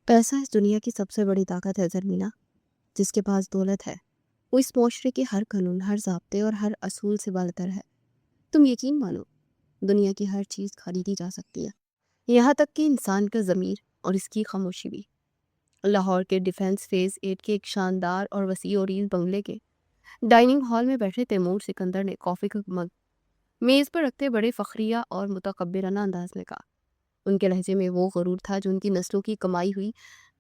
पैसा इस दुनिया की सबसे बड़ी ताकत है ज़रमीना। जिसके पास दौलत है वो इस मुआशरे के हर कानून, हर ज़ाब्ते और हर असूल से बालतर है। तुम यकीन मानो, दुनिया की हर चीज़ खरीदी जा सकती है, यहाँ तक कि इंसान का ज़मीर और इसकी खामोशी भी। लाहौर के डिफेंस फेज़ 8 के एक शानदार और वसी और ईज बंगले के डाइनिंग हॉल में बैठे तैमूर सिकंदर ने कॉफ़ी का मग मेज़ पर रखते बड़े फ़ख्रिया और मुतकब्बिराना अंदाज में कहा। उनके लहजे में वो गरूर था जो उनकी नस्लों की कमाई हुई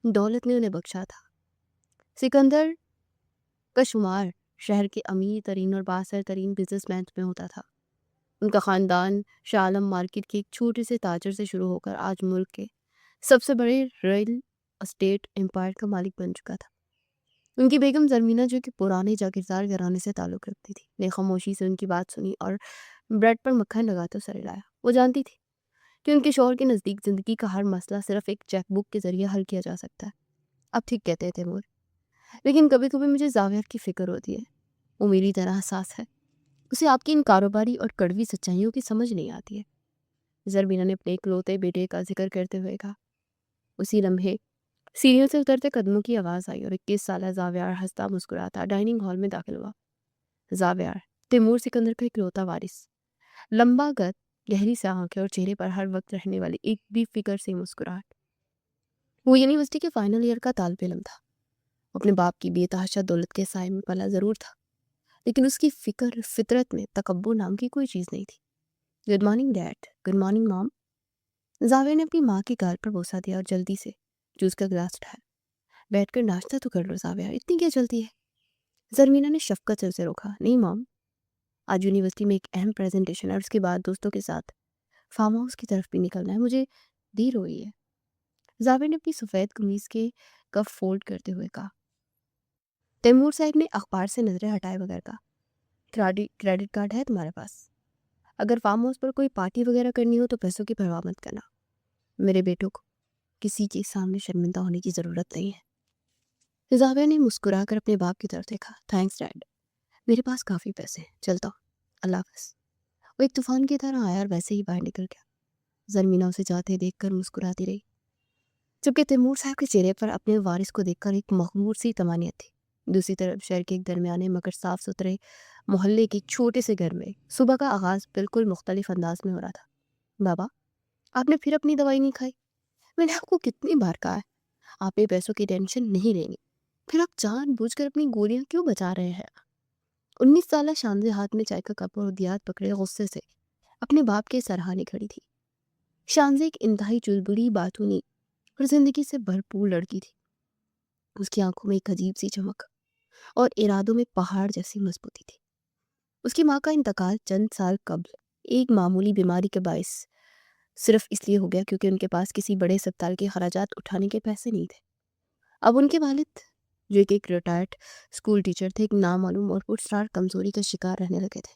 दौलत ने उन्हें बख्शा था। सिकंदर का शुमार शहर के अमीर तरीन और बासर तरीन बिजनेसमैन में होता था। उनका ख़ानदान शाह आलम मार्केट के एक छोटे से ताजर से शुरू होकर आज मुल्क के सबसे बड़े रियल एस्टेट एम्पायर का मालिक बन चुका था। उनकी बेगम ज़रमीना, जो कि पुराने जागीरदार घराने से ताल्लुक़ रखती थी, ने खामोशी से उनकी बात सुनी और ब्रेड पर मक्खन लगाते सर हिलाया। वो जानती थी कि उनके शौहर के नज़दीक ज़िंदगी का हर मसला सिर्फ एक चेकबुक के ज़रिए हल किया जा सकता है। अब ठीक कहते थे तैमूर, लेकिन कभी कभी मुझे जावियर की फ़िक्र होती है। वो मेरी तरह हसास है, उसे आपकी इन कारोबारी और कड़वी सच्चाइयों की समझ नहीं आती है। ज़रमीना ने अपने इकलौते बेटे का जिक्र करते हुए कहा। उसी लम्हे सीढ़ियों से उतरते कदमों की आवाज़ आई और 21 साल जावियार हंसता मुस्कुराता डाइनिंग हॉल में दाखिल हुआ। जावियार, तैमूर सिकंदर का इकलौता वारिस, लंबा कद, गहरी सी आंखें और चेहरे पर हर वक्त रहने वाली एक भी फिक्र से मुस्कुराहट। वो यूनिवर्सिटी के फाइनल ईयर का तालिब इल्म था। अपने बाप की बेतहाशा दौलत के साए में पला ज़रूर था, लेकिन उसकी फितरत में तकब्बुर नाम की कोई चीज़ नहीं थी। Good morning dad, good morning mom. Javer ने अपनी माँ के गाल पर बोसा दिया और जल्दी से जूस का गिलास उठाया। बैठकर नाश्ता तो कर लो जावेर, इतनी क्या जल्दी है? ज़रमीना ने शफकत से उसे रोका। नहीं मॉम, आज यूनिवर्सिटी में एक अहम प्रेजेंटेशन है और उसके बाद दोस्तों के साथ फार्म हाउस की तरफ भी निकलना है, मुझे देर हो रही है। जावेर ने अपनी सफ़ेद कमीज़ के कफ फोल्ड करते हुए कहा। तैमूर साहब ने अखबार से नज़रें हटाए बगैर कहा, क्रेडिट कार्ड है तुम्हारे पास? अगर फार्म हाउस पर कोई पार्टी वगैरह करनी हो तो पैसों की परवाह मत करना। मेरे बेटों को किसी के सामने शर्मिंदा होने की ज़रूरत नहीं है। जाविया ने मुस्कुराकर अपने बाप की तरफ देखा। थैंक्स डैड, मेरे पास काफ़ी पैसे हैं, चलता हूँ, अल्लाह हाफ़िज़। वो एक तूफान की तरह आया और वैसे ही बाहर निकल गया। ज़रमीना उसे जाते देखकर मुस्कुराती रही, जबकि तैमूर साहब के चेहरे पर अपने वारिस को देखकर एक मखबूर सी तमानियत थी। दूसरी तरफ शहर के एक दरमियाने मगर साफ सुथरे मोहल्ले के एक छोटे से घर में सुबह का आगाज़ बिल्कुल मुख्तलिफ अंदाज में हो रहा था। बाबा, आपने फिर अपनी दवाई नहीं खाई? मैंने आपको कितनी बार कहा है, आप ये पैसों की टेंशन नहीं लेनी, फिर आप जानबूझकर अपनी गोलियां क्यों बचा रहे हैं? 19 साल शानजे हाथ में चाय का कप और दियात पकड़े गुस्से से अपने बाप के सराहने खड़ी थी। शानजे एक इंतहाई चुलबुली, बातूनी और जिंदगी से भरपूर लड़की थी। उसकी आंखों में एक अजीब सी चमक और इरादों में पहाड़ जैसी मजबूती थी। उसकी माँ का इंतकाल चंद साल कबल एक मामूली बीमारी के बायस सिर्फ इसलिए हो गया क्योंकि उनके पास किसी बड़े अस्पताल के खर्चात उठाने के पैसे नहीं थे। अब उनके वालिद, जो एक रिटायर्ड स्कूल टीचर थे, एक नामालूम और पुरस्कार कमजोरी का शिकार रहने लगे थे,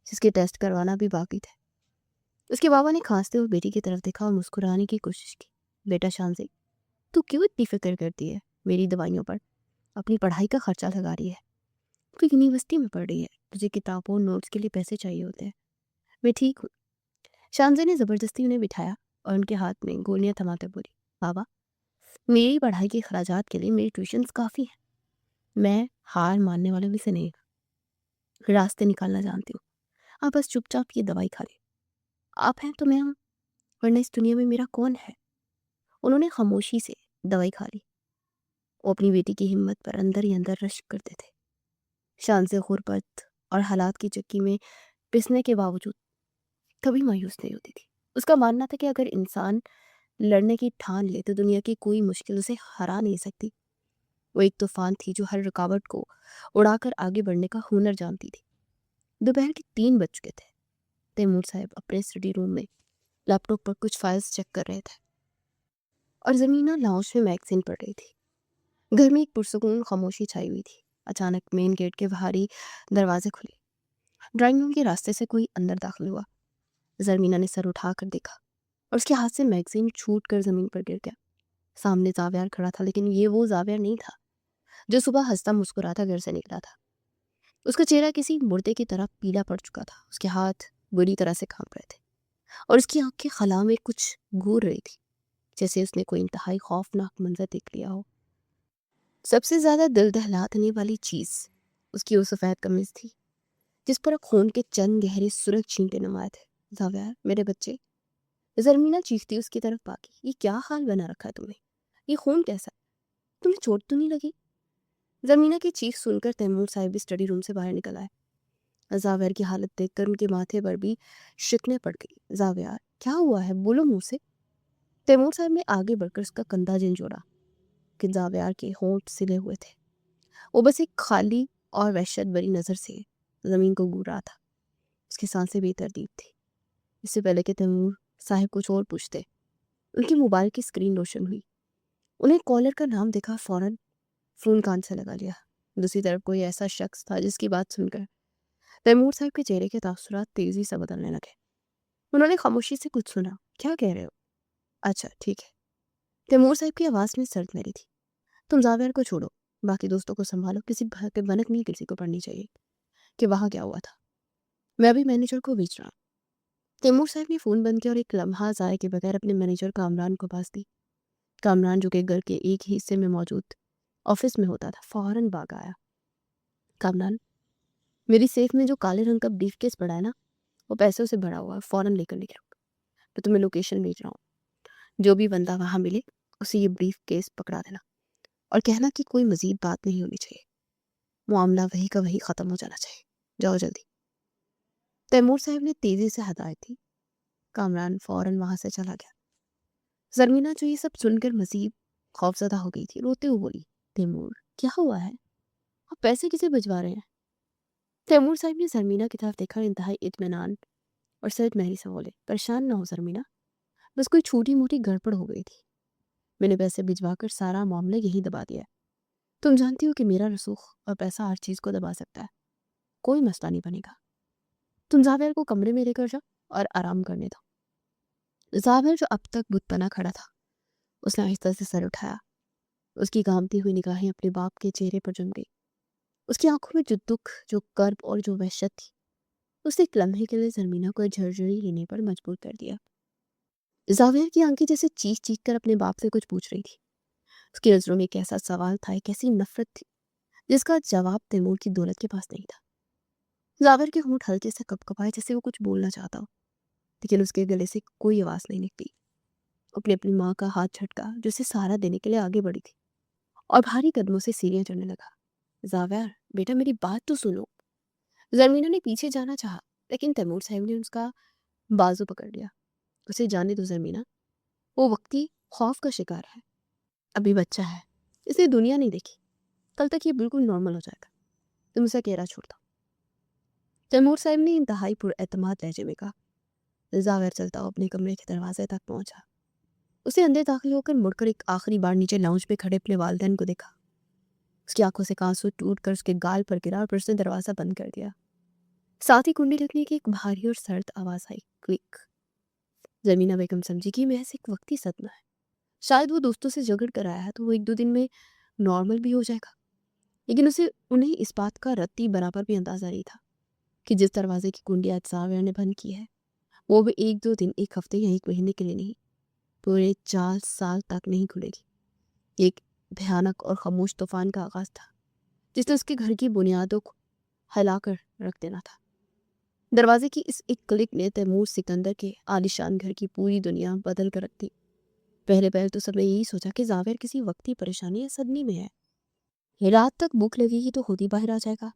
जिसके टेस्ट करवाना भी बाकी थे। उसके बाबा ने खांसते हुए बेटी की तरफ देखा और मुस्कुराने की कोशिश की। बेटा शानजी, तू क्यों इतनी फिक्र करती है? मेरी दवाइयों पर अपनी पढ़ाई का खर्चा लगा रही है। तू यूनिवर्सिटी में पढ़ रही है, तुझे किताबों नोट्स के लिए पैसे चाहिए होते हैं। मैं ठीक हूँ। शानजी ने ज़बरदस्ती उन्हें बिठाया और उनके हाथ में गोलियां थमाते बोली, बाबा, मेरी पढ़ाई के खर्चात के लिए मेरी ट्यूशन्स काफ़ी हैं। मैं हार मानने वालों में से नहीं, रास्ते निकालना जानती हूँ। आप बस चुपचाप ये दवाई खा ले। आप हैं तो मैं हूँ, वरना इस दुनिया में मेरा कौन है? उन्होंने खामोशी से दवाई खा ली। वो अपनी बेटी की हिम्मत पर अंदर ही अंदर रश्क करते थे। शान से गुर्बत और हालात की चक्की में पिसने के बावजूद कभी मायूस नहीं होती थी। उसका मानना था कि अगर इंसान लड़ने की ठान ले तो दुनिया की कोई मुश्किल उसे हरा नहीं सकती। वो एक तूफान थी जो हर रुकावट को उड़ाकर आगे बढ़ने का हुनर जानती थी। दोपहर के 3 बज चुके थे। तैमूर साहब अपने स्टडी रूम में लैपटॉप पर कुछ फाइल्स चेक कर रहे थे और ज़मीना लाउंज में मैगजीन पढ़ रही थी। घर में एक पुरसकून खामोशी छाई हुई थी। अचानक मेन गेट के बाहरी दरवाजे खुले। ड्राइंग रूम के रास्ते से कोई अंदर दाखिल हुआ। ज़रमीना ने सर उठाकर देखा और उसके हाथ से मैगजीन छूट कर ज़मीन पर गिर गया। सामने जावियार खड़ा था, लेकिन ये वो जावियार नहीं था जो सुबह हंसता मुस्कुराता घर से निकला था। उसका चेहरा किसी मुर्दे की तरह पीला पड़ चुका था। उसके हाथ बुरी तरह से कांप रहे थे और उसकी आंखें खला में कुछ घूर रही थी। जैसे उसने कोई इंतहाई खौफनाक मंजर देख लिया हो। सबसे ज़्यादा दिल दहलाने वाली चीज़ उसकी वो सफ़ेद कमीज़ थी जिस पर खून के चंद गहरे सुरख छींटे नुमाए थे। जावियार, मेरे बच्चे। जर्मीना चीखती उसकी तरफ भागी। ये क्या हाल बना रखा है तुमने? ये खून कैसा? तुम्हें चोट तो नहीं लगी? जर्मीना की चीख सुनकर तैमूर साहब भी स्टडी रूम से बाहर निकल आए। जावियार की हालत देखकर उनके माथे पर भी शिकने पड़ गई। जावियार, क्या हुआ है? बोलो मुँह से। तैमूर साहब ने आगे बढ़कर उसका कंधा झंझोड़ा कि जावियार के होंठ सिले हुए थे। वो बस एक खाली और वहशत भरी नज़र से ज़मीन को घूर रहा था। उसकी सांसें बेतरतीब थी। इससे पहले कि तैमूर साहब कुछ और पूछते, उनकी मोबाइल की स्क्रीन रोशन हुई। उन्हें कॉलर का नाम देखा, फौरन फ़ोन कान से लगा लिया। दूसरी तरफ कोई ऐसा शख्स था जिसकी बात सुनकर तैमूर साहब के चेहरे के तासुरात तेज़ी से बदलने लगे। उन्होंने खामोशी से कुछ सुना। क्या कह रहे हो? अच्छा ठीक है। तैमूर साहब की आवाज़ में सर्द मेरी थी। तुम जावेर को छोड़ो, बाकी दोस्तों को संभालो। किसी के भनक नहीं किसी को पड़नी चाहिए कि वहाँ क्या हुआ था। मैं अभी मैनेजर को भेज रहा हूँ। तैमूर साहब ने फ़ोन बंद किया और एक लम्हा ज़ाये के बगैर अपने मैनेजर कामरान को पास दी। कामरान, जो कि घर के एक ही हिस्से में मौजूद ऑफिस में होता था, फौरन भाग आया। कामरान, मेरी सेफ में जो काले रंग का ब्रीफ केस पड़ा है ना, वो पैसों से भरा हुआ है, फ़ौरन लेकर निकलो। तो तुम्हें लोकेशन भेज रहा हूँ। जो भी बंदा वहाँ मिले उसे ये ब्रीफ केस पकड़ा देना और कहना कि कोई मजीद बात नहीं होनी चाहिए। मामला वही का वही ख़त्म हो जाना चाहिए। जाओ जल्दी। तैमूर साहब ने तेज़ी से हदायत दी। कामरान फ़ौरन वहाँ से चला गया। ज़रमीना, जो ये सब सुनकर मज़ीद खौफज़दा हो गई थी, रोते हुए बोली, तैमूर, क्या हुआ है? आप पैसे किसे भिजवा रहे हैं? तैमूर साहब ने ज़रमीना की तरफ देखा, इंतहाई इत्मीनान और सर्द महरी से बोले, परेशान ना हो ज़रमीना, बस कोई छोटी मोटी गड़बड़ हो गई थी। मैंने पैसे भिजवा कर सारा मामला यहीं दबा दिया है। तुम जानती हो कि मेरा रसूख और पैसा हर चीज़ को दबा सकता है। कोई मसला नहीं बनेगा। तुम जावेर को कमरे में लेकर जाओ और आराम करने दो। जावेर, जो अब तक बुत बना खड़ा था, उसने आहिस्ता से सर उठाया। उसकी घामती हुई निगाहें अपने बाप के चेहरे पर जम गई। उसकी आंखों में जो दुख, जो कर्ब और जो वहशत थी, उसने एक लम्हे के लिए ज़रमीना को झरझरी लेने पर मजबूर कर दिया। जावेर की आंखें जैसे चीख चीख कर अपने बाप से कुछ पूछ रही थी। उसकी नज़रों में एक ऐसा सवाल था, एक ऐसी नफरत थी जिसका जवाब तैमूर की दौलत के पास नहीं था। जावेर के होंठ हल्के से कपकपाए, जैसे वो कुछ बोलना चाहता हो, लेकिन उसके गले से कोई आवाज़ नहीं निकली। अपनी अपनी माँ का हाथ झटका, जो उसे सहारा देने के लिए आगे बढ़ी थी, और भारी कदमों से सीढ़ियाँ चढ़ने लगा। जावेर, बेटा मेरी बात तो सुनो। ज़रमीना ने पीछे जाना चाहा, लेकिन तैमूर साहब ने उसका बाजू पकड़ लिया। उसे जाने दो ज़रमीना, वो वक्ती खौफ का शिकार है, अभी बच्चा है, इसे दुनिया नहीं देखी। कल तक ये बिल्कुल नॉर्मल हो जाएगा। तुम उसे अकेला छोड़ दो। तैमूर साहब ने इंतहाई पुरएतमाद लहजे में कहा। जावेर चलता हुआ अपने कमरे के दरवाजे तक पहुंचा। उसे अंदर दाखिल होकर मुड़कर एक आखिरी बार नीचे लाउंज में खड़े अपने वालिदैन को देखा। उसकी आंखों से आंसू टूट कर उसके गाल पर गिरा और फिर उसने दरवाज़ा बंद कर दिया। साथ ही कुंडी लगने की एक भारी और सर्द आवाज़ आई, क्विक। ज़मीना बेगम समझी कि महज एक वक्ती सदमा है। शायद वो दोस्तों से झगड़ कर आया है तो वो एक दो दिन में नॉर्मल भी हो जाएगा। लेकिन उन्हें इस बात का रत्ती बराबर भी अंदाज़ा नहीं था कि जिस दरवाजे की कुंडी आज जावेर ने बंद की है, वो भी एक दो दिन, एक हफ्ते या एक महीने के लिए नहीं, पूरे 4 साल तक नहीं खुलेगी। एक भयानक और खामोश तूफान का आगाज़ था जिसने उसके घर की बुनियादों को हिलाकर रख देना था। दरवाजे की इस एक क्लिक ने तैमूर सिकंदर के आलीशान घर की पूरी दुनिया बदल कर रख दी। पहले पहल तो सबने यही सोचा कि जावेर किसी वक्ती परेशानी या सदमे में है। रात तक भूख लगेगी तो खुद ही बाहर आ जाएगा।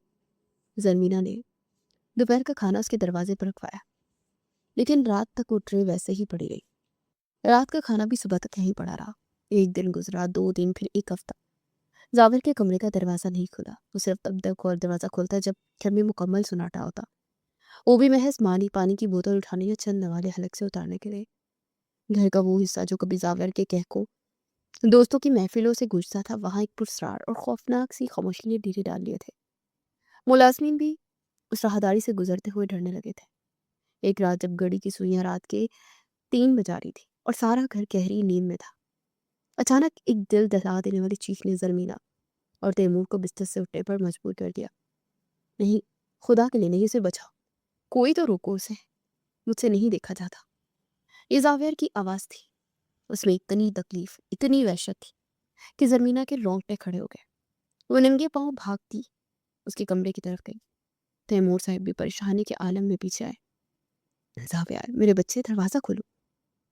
ज़रमीना ने दोपहर का खाना उसके दरवाजे पर रखवाया, लेकिन रात तक वो ट्रे वैसे ही पड़ी रही। रात का खाना भी सुबह तक यहीं पड़ा रहा। एक दिन गुजरा, 2 दिन, फिर एक हफ्ता। जावेर के कमरे का दरवाज़ा नहीं खुला। वो सिर्फ तब तक और दरवाज़ा खुलता जब घर में मुकम्मल सुनाटा होता, वो भी महज पानी की बोतल उठाने या चंद नवाले हलक से उतारने के लिए। घर का वो हिस्सा जो कभी जावेर के कहको दोस्तों की महफिलों से गूंजता था, वहाँ एक पुरस्रार और खौफनाक सी खामोशी ने डेरे डाल लिए थे। मुलाजमीन भी उस राहदारी से गुजरते हुए डरने लगे थे। एक रात जब घड़ी की सुइयां रात के 3 बजा रही थी और सारा घर गहरी नींद में था, अचानक एक दिल दहला देने वाली चीख ने ज़रमीना और तैमूर को बिस्तर से उठने पर मजबूर कर दिया। नहीं, खुदा के लिए नहीं, उसे बचाओ, कोई तो रोको उसे, मुझसे नहीं देखा जाता। ये जावेर की आवाज़ थी, اس میں اتنی تکلیف، اتنی وحشت تھی کہ زرمینہ کے رونگٹے کھڑے ہو گئے۔ وہ ننگے پاؤں بھاگتی اس کے کمرے کی طرف گئی۔ تیمور صاحب بھی پریشانی کے عالم میں پیچھے آئے۔ زاویار، میرے بچے، دروازہ کھولو۔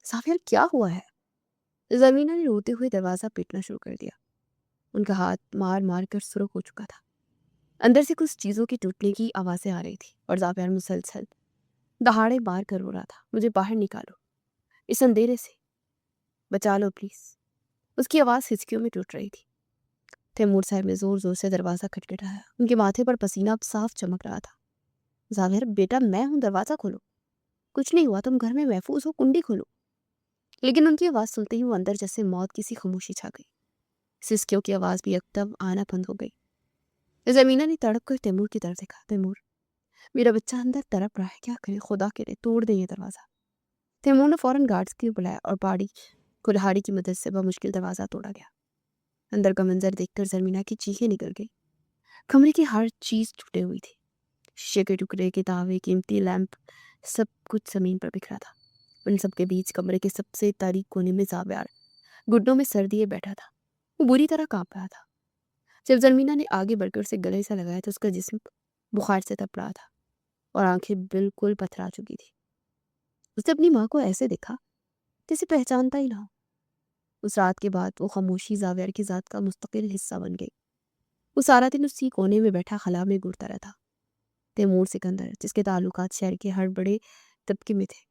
زاویار، کیا ہوا ہے؟ زرمینہ نے روتے ہوئے دروازہ پیٹنا شروع کر دیا۔ ان کا ہاتھ مار مار کر سرخ ہو چکا تھا۔ اندر سے کچھ چیزوں کی ٹوٹنے کی آوازیں آ رہی تھی اور زاویار مسلسل دہاڑے مار کر رو رہا تھا، مجھے باہر نکالو، اس اندھیرے سے بچا لو پلیز۔ اس کی آواز ہچکیوں میں ٹوٹ رہی تھی۔ تیمور صاحب نے زور زور سے دروازہ کھٹکھٹایا۔ ان کے ماتھے پر پسینہ اب صاف چمک رہا تھا۔ زاویار بیٹا، میں ہوں، دروازہ کھولو، کچھ نہیں ہوا، تم گھر میں محفوظ ہو، کنڈی کھولو۔ لیکن ان کی آواز سنتے ہی وہ اندر جیسے موت کی سی خاموشی چھا گئی۔ سسکیوں کی آواز بھی یکدم آنا بند ہو گئی۔ زمینہ نے تڑپ کر تیمور کی طرف دیکھا۔ تیمور، میرا بچہ اندر تڑپ رہا ہے، کیا کرے، خدا کرے توڑ دیں یہ دروازہ۔ تیمور نے فوراً گارڈز کی بلایا اور کلہاڑی کی مدد سے بمشکل دروازہ توڑا گیا۔ اندر کا منظر دیکھ کر زرمینہ کی چیخیں نکل گئی۔ کمرے کی ہر چیز ٹوٹے ہوئی تھی، شیشے کے ٹکڑے، کتابیں، قیمتی لیمپ، سب کچھ زمین پر بکھرا تھا۔ ان سب کے بیچ کمرے کے سب سے تاریک کونے میں زاویار گھٹنوں میں سر دیے بیٹھا تھا۔ وہ بری طرح کانپ رہا تھا۔ جب زرمینہ نے آگے بڑھ کر اسے گلے سے لگایا تو اس کا جسم بخار سے تپ رہا تھا اور آنکھیں بالکل پتھرا چکی تھی۔ اس نے اپنی ماں کو ایسے دیکھا جسے پہچانتا ہی نہ ہو۔ اس رات کے بعد وہ خاموشی زاویار کی ذات کا مستقل حصہ بن گئی۔ وہ سارا دن اسی کونے میں بیٹھا خلا میں گڑتا رہتا۔ تیمور سکندر، جس کے تعلقات شہر کے ہر بڑے طبقے میں تھے،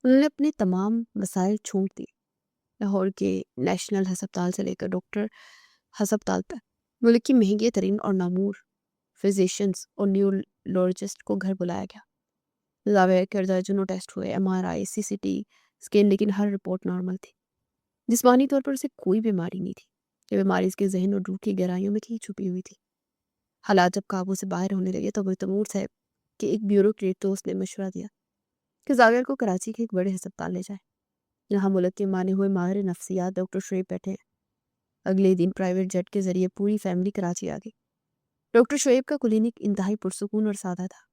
انہوں نے اپنے تمام وسائل چھونٹ دیے۔ لاہور کے نیشنل ہسپتال سے لے کر ڈاکٹر ہسپتال تک ملک کی مہنگی ترین اور نامور فزیشینز اور نیورولوجسٹ کو گھر بلایا گیا۔ زاویار کے درجنوں ٹیسٹ ہوئے، MRI، CCT اسکین، لیکن ہر رپورٹ نارمل تھی۔ جسمانی طور پر اسے کوئی بیماری نہیں تھی۔ یہ بیماری اس کے ذہن اور روح کی گہرائیوں میں کہیں چھپی ہوئی تھی۔ حالات جب قابو سے باہر ہونے لگے تو تیمور صاحب کے ایک بیوروکریٹ دوست نے مشورہ دیا کہ زاویار کو کراچی کے ایک بڑے ہسپتال لے جائے۔ یہاں ملک کے مانے ہوئے ماہر نفسیات ڈاکٹر شعیب بیٹھے ہیں۔ اگلے دن پرائیویٹ جیٹ کے ذریعے پوری فیملی کراچی آ گئی۔ ڈاکٹر شعیب کا کلینک انتہائی پرسکون اور سادہ تھا۔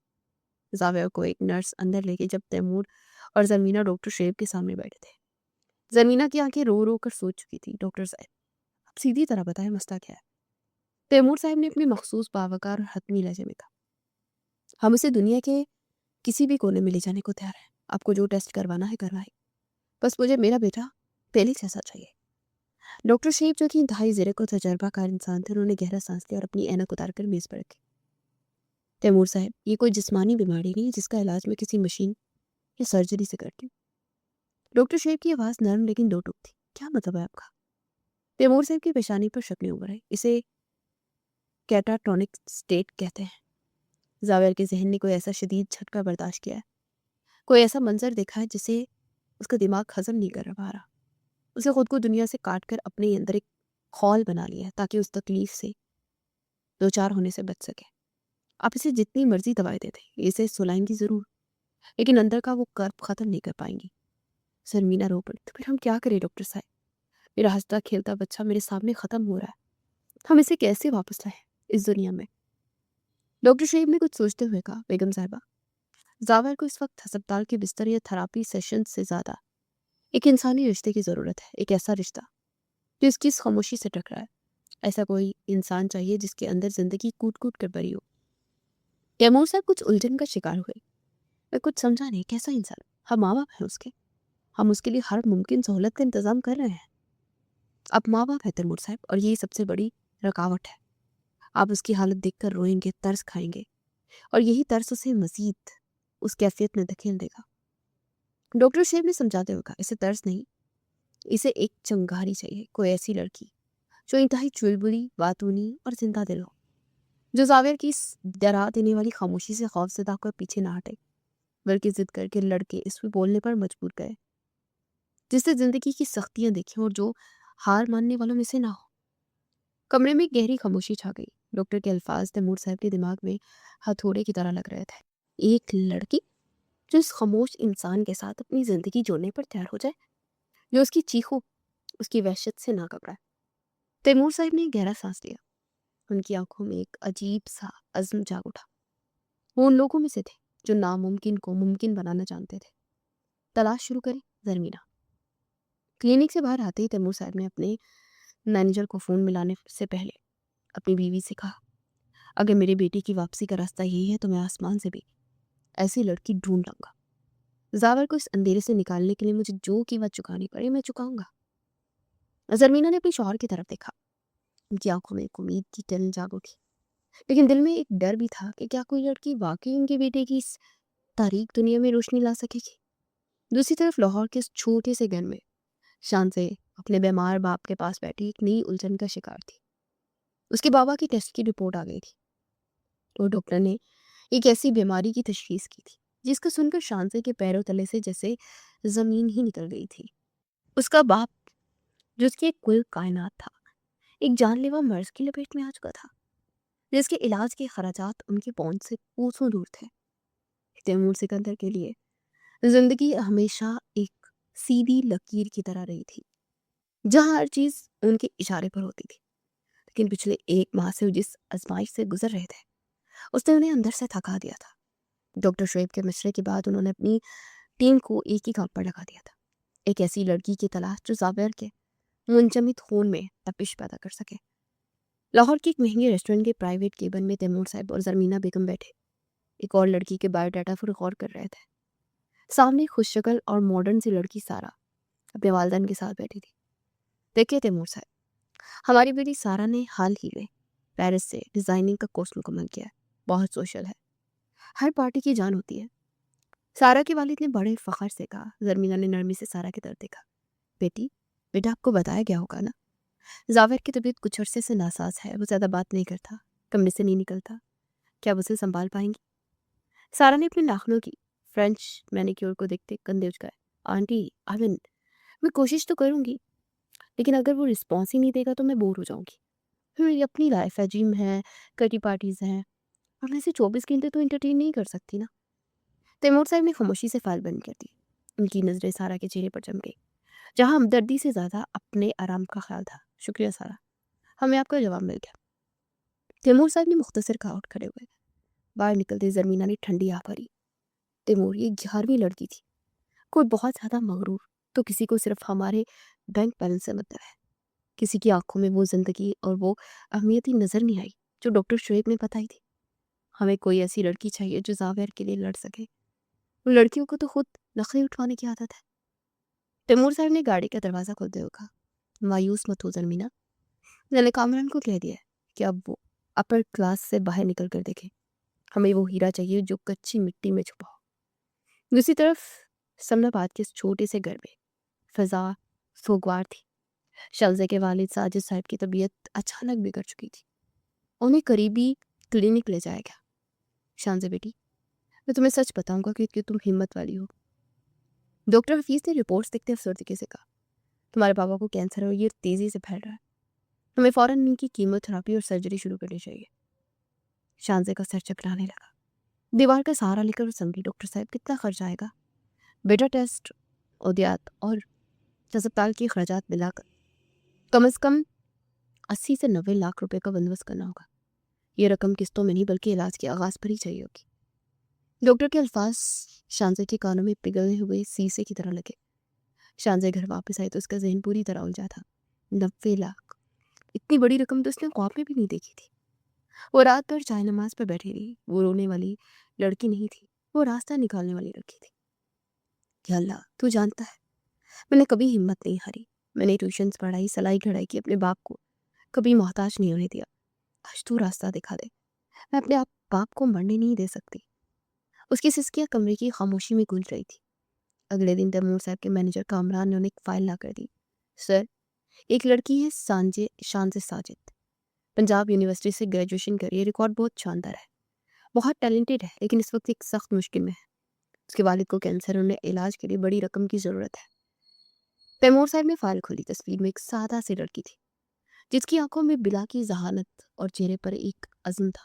زاویار کو ایک نرس اندر لے گئی جب تیمور اور زرمینہ ڈاکٹر شعیب کے سامنے بیٹھے تھے۔ زرمینہ کی آنکھیں رو رو کر سوچ چکی تھی۔ ڈاکٹر صاحب، اب سیدھی طرح بتائیں مسئلہ کیا ہے؟ تیمور صاحب نے اپنے مخصوص باوقار اور حتمی لہجے میں کہا، ہم اسے دنیا کے کسی بھی کونے میں لے جانے کو تیار ہیں۔ آپ کو جو ٹیسٹ کروانا ہے کروائے، بس مجھے میرا بیٹا پہلے جیسا چاہیے۔ ڈاکٹر شعیب، جو کہ انتہائی زیرک و تجربہ کار انسان تھے، انہوں نے گہرا سانس لیا اور اپنی اینک اتار کر میز پر رکھی۔ تیمور صاحب، یہ کوئی جسمانی بیماری نہیں ہے جس کا علاج میں کسی مشین یا سرجری سے کرتی ہوں۔ ڈاکٹر شعیب کی آواز نرم لیکن دو ٹوک تھی۔ کیا مطلب ہے آپ کا؟ تیمور صاحب کی پیشانی پر شکلیں ابھر آئی۔ اسے کیٹاٹونک سٹیٹ کہتے ہیں۔ زاویار کے ذہن نے کوئی ایسا شدید جھٹکا برداشت کیا ہے، کوئی ایسا منظر دیکھا ہے جسے اس کا دماغ ہضم نہیں کر پا رہا۔ اسے خود کو دنیا سے کاٹ کر اپنے اندر ایک خول بنا لیا ہے تاکہ اس تکلیف سے دوچار ہونے سے بچ سکے۔ آپ اسے جتنی مرضی دوائیں دے دیں، اسے سلائیں گی ضرور، لیکن اندر کا وہ کرب ختم نہیں کر پائیں گی۔ زرمینہ رو پڑی۔ تو پھر ہم کیا کریں ڈاکٹر صاحب؟ میرا ہنستا کھیلتا بچہ میرے سامنے ختم ہو رہا ہے، ہم اسے کیسے واپس لائیں اس دنیا میں؟ ڈاکٹر شعیب نے کچھ سوچتے ہوئے کہا، بیگم صاحبہ، زاویار کو اس وقت ہسپتال کے بستر یا تھراپی سیشن سے زیادہ ایک انسانی رشتے کی ضرورت ہے۔ ایک ایسا رشتہ جو اس کی اس خاموشی سے ٹکرائے۔ ایسا کوئی انسان چاہیے جس کے اندر زندگی کوٹ کوٹ کر بھری ہو۔ تیمور صاحب کچھ الجھن کا شکار ہوئے۔ میں کچھ سمجھا نہیں، کیسا انسان؟ ہم ماں باپ ہیں اس کے، ہم اس کے لیے ہر ممکن سہولت کا انتظام کر رہے ہیں۔ آپ ماں باپ ہیں تیمور صاحب، اور یہی سب سے بڑی رکاوٹ ہے۔ آپ اس کی حالت دیکھ کر روئیں گے، ترس کھائیں گے، اور یہی ترس اسے مزید اس کیفیت میں دھکیل دے گا۔ ڈاکٹر شعیب نے سمجھاتے ہوئے کہا، اسے ترس نہیں، اسے ایک چنگاری چاہیے، کوئی ایسی لڑکی جو انتہائی چلبلی، باتونی اور زندہ دل ہو، جو زاویار کی اس ڈرا دینے والی خاموشی سے خوف زدہ کر پیچھے نہ ہٹے، بلکہ ضد کر کے لڑکے اس پہ بولنے پر مجبور کرے، جس سے زندگی کی سختیاں دیکھیں اور جو ہار ماننے والوں میں سے نہ ہو۔ کمرے میں گہری خاموشی چھا گئی۔ ڈاکٹر کے الفاظ تیمور صاحب کے دماغ میں ہتھوڑے کی طرح لگ رہے تھے۔ ایک لڑکی جو اس خاموش انسان کے ساتھ اپنی زندگی جوڑنے پر تیار ہو جائے، جو اس کی چیخوں، اس کی وحشت سے نہ گھبرائے۔ تیمور صاحب نے گہرا سانس لیا۔ ان کی آنکھوں میں ایک عجیب سا عزم جاگ اٹھا۔ وہ ان لوگوں میں سے تھے جو ناممکن کو ممکن بنانا جانتے تھے۔ تلاش شروع کریں زرمینہ۔ کلینک سے باہر آتے ہی تیمور صاحب نے اپنے مینیجر کو فون ملانے سے پہلے اپنی بیوی سے کہا، اگر میرے بیٹے کی واپسی کا راستہ یہی ہے تو میں آسمان سے بھی ایسی لڑکی ڈھونڈ لاؤں گا۔ زاور کو اس اندھیرے سے نکالنے کے لیے مجھے جو قیمت چکانی پڑے میں چکاؤں گا۔ زرمینہ نے اپنے شوہر کی طرف دیکھا، ان کی آنکھوں میں ایک امید کی ٹل جاگ اٹھی، لیکن دل میں ایک ڈر بھی تھا کہ کیا کوئی لڑکی واقعی ان کے بیٹے کی اس تاریک دنیا میں روشنی لا سکے گی۔ دوسری طرف لاہور کے اس چھوٹے سے گھر میں شان سے اپنے بیمار باپ کے پاس بیٹھی ایک نئی الجھن کا شکار تھی۔ اس کے بابا کی ٹیسٹ کی رپورٹ آ گئی تھی اور ڈاکٹر نے ایک ایسی بیماری کی تشخیص کی تھی جس کو سن کر شانزے کے پیروں تلے سے جیسے زمین ہی نکل گئی تھی۔ اس کا باپ جس کی کل کائنات تھا ایک جان لیوا مرض کی لپیٹ میں آ چکا تھا جس کے علاج کے خراجات ان کے پہنچ سے کوسوں دور تھے۔ تیمور سکندر کے لیے زندگی ہمیشہ ایک سیدھی لکیر کی طرح رہی تھی جہاں ہر چیز ان کے اشارے پر ہوتی تھی، لیکن پچھلے ایک ماہ سے وہ جس آزمائش سے گزر رہے تھے اس نے انہیں اندر سے تھکا دیا تھا۔ ڈاکٹر شعیب کے مشورے کے بعد انہوں نے اپنی ٹیم کو ایک ہی کام پر لگا دیا تھا، ایک ایسی لڑکی کی تلاش جو زابیر کے منجمد خون میں تپش پیدا کر سکے۔ لاہور کی ایک مہنگی ریسٹورنٹ کے پرائیویٹ کیبن میں تیمور صاحب اور زرمینہ بیگم بیٹھے ایک اور لڑکی کے بایو ڈاٹا پر غور کر رہے تھے۔ سامنے خوش شکل اور ماڈرن سی لڑکی سارا اپنے والدین کے ساتھ بیٹھی تھی۔ دیکھیے تیمور صاحب، ہماری بیٹی سارا نے حال ہی میں پیرس سے ڈیزائننگ کا کورس مکمل کیا ہے، بہت سوشل ہے، ہر پارٹی کی جان ہوتی ہے۔ سارا کے والد نے بڑے فخر سے کہا۔ زرمینہ نے نرمی سے سارا کی طرف دیکھا۔ بیٹا آپ کو بتایا گیا ہوگا نا، زاور کی طبیعت کچھ عرصے سے ناساز ہے، وہ زیادہ بات نہیں کرتا، کمرے سے نہیں نکلتا، کیا آپ اسے سنبھال پائیں گی؟ سارا نے اپنے ناخنوں کی فرینچ مینیکیور کو دیکھتے کندھے اچکائے۔ آنٹی میں کوشش تو کروں گی، لیکن اگر وہ رسپانس ہی نہیں دے گا تو میں بور ہو جاؤں گی۔ پھر میری اپنی لائف ہے، جم ہے، کٹی پارٹیز ہیں، اور میں اسے 24 گھنٹے تو انٹرٹین نہیں کر سکتی نا۔ تیمور صاحب نے خاموشی سے فائل بند کر دی۔ ان کی نظریں سارا کے چہرے پر جم گئی جہاں ہمدردی سے زیادہ اپنے آرام کا خیال تھا۔ شکریہ سارا، ہمیں آپ کا جواب مل گیا۔ تیمور صاحب نے مختصر کہا، اٹھ کھڑے ہوئے۔ باہر نکلتے زرمینہ نے ٹھنڈی آہ بھری۔ تیمور یہ 11ویں لڑکی تھی، کوئی بہت زیادہ مغرور تو کسی کو صرف ہمارے بینک بیلنس سے مطلب ہے۔ کسی کی آنکھوں میں وہ زندگی اور وہ اہمیت ہی نظر نہیں آئی جو ڈاکٹر شعیب نے بتائی تھی۔ ہمیں کوئی ایسی لڑکی چاہیے جو زاویر کے لیے لڑ سکے۔ وہ لڑکیوں کو تو خود نخرے اٹھوانے کی عادت ہے۔ تیمور صاحب نے گاڑی کا دروازہ کھولتے ہوئے کہا، مایوس مت ہو زرمینہ، میں نے کامران کو کہہ دیا ہے کہ اب وہ اپر کلاس سے باہر نکل کر دیکھے۔ ہمیں وہ ہیرا چاہیے جو کچی مٹی میں چھپا ہو۔ دوسری طرف سمنا آباد کے اس چھوٹے سے گھر میں فضا سوگوار تھی۔ شازیہ کے والد ساجد صاحب کی طبیعت اچانک بگڑ چکی تھی، انہیں قریبی کلینک لے جایا گیا۔ شانزے بیٹی، میں تمہیں سچ بتاؤں گا کہ تم ہمت والی ہو۔ ڈاکٹر حفیظ نے رپورٹس دیکھتے افسردگی سے کہا، تمہارے پاپا کو کینسر ہے اور یہ تیزی سے پھیل رہا ہے، ہمیں فوراً ان کی کیموتھراپی اور سرجری شروع کرنی چاہیے۔ شانزے کا سر چکرانے لگا۔ دیوار کا سہارا لے کر وہ سمجھی، ڈاکٹر صاحب کتنا خرچ آئے گا؟ بیٹا ٹیسٹ، ادویات اور ہسپتال کے اخراجات ملا کر کم از کم 80 سے 90 لاکھ روپے کا بندوبست کرنا ہوگا۔ یہ رقم قسطوں میں نہیں بلکہ علاج کے آغاز پر ہی چاہیے ہوگی۔ ڈاکٹر کے الفاظ شانزے کے کانوں میں پگھلے ہوئے سیسے کی طرح لگے۔ شانزے گھر واپس آئی تو اس کا ذہن پوری طرح الجھا تھا۔ 90 لاکھ، اتنی بڑی رقم تو اس نے خواب میں بھی نہیں دیکھی تھی۔ وہ رات بھر چائے نماز پر بیٹھی رہی۔ وہ رونے والی لڑکی نہیں تھی، وہ راستہ نکالنے والی لڑکی تھی۔ یا اللہ، تو جانتا ہے میں نے کبھی ہمت نہیں ہاری، میں نے ٹیوشنز پڑھائی، سلائی کڑھائی کی، اپنے باپ کو کبھی محتاج نہیں ہونے دیا۔ آج تو راستہ دکھا دے، میں اپنے باپ کو مرنے نہیں دے سکتی۔ اس کی سسکیاں کمرے کی خاموشی میں گونج رہی تھی۔ اگلے دن تیمور صاحب کے مینیجر کامران نے انہیں ایک فائل لا کر دی۔ سر، ایک لڑکی ہے شانزے ساجد، پنجاب یونیورسٹی سے گریجویشن کری ہے، ریکارڈ بہت شاندار ہے، بہت ٹیلنٹڈ ہے، لیکن اس وقت ایک سخت مشکل میں ہے۔ اس کے والد کو کینسر، انہیں علاج کے لیے بڑی رقم کی ضرورت ہے۔ تیمور صاحب نے فائل کھولی۔ تصویر میں ایک سادہ سی لڑکی تھی جس کی آنکھوں میں بلا کی ذہانت اور چہرے پر ایک عزم تھا۔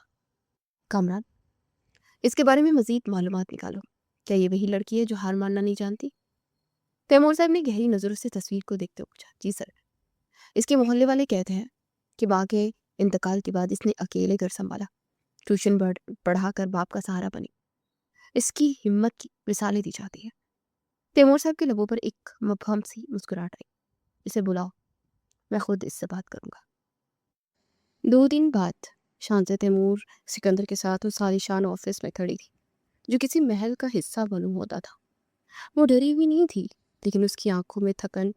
کامران، اس کے بارے میں مزید معلومات نکالو، کیا یہ وہی لڑکی ہے جو ہار ماننا نہیں جانتی؟ تیمور صاحب نے گہری نظروں سے تصویر کو دیکھتے ہوئے پوچھا۔ جی سر، اس کے محلے والے کہتے ہیں کہ ماں کے انتقال کے بعد اس نے اکیلے گھر سنبھالا، ٹیوشن پڑھا کر باپ کا سہارا بنی، اس کی ہمت کی مثالیں دی جاتی ہیں۔ تیمور صاحب کے لبوں پر ایک مبہم سی مسکراہٹ آئی۔ اسے بلاؤ، میں خود اس سے بات کروں گا۔ 2 دن بعد شانزے تیمور سکندر کے ساتھ اس عالیشان آفس میں کھڑی تھی جو کسی محل کا حصہ معلوم ہوتا تھا۔ وہ ڈری ہوئی نہیں تھی، لیکن اس کی آنکھوں میں تھکن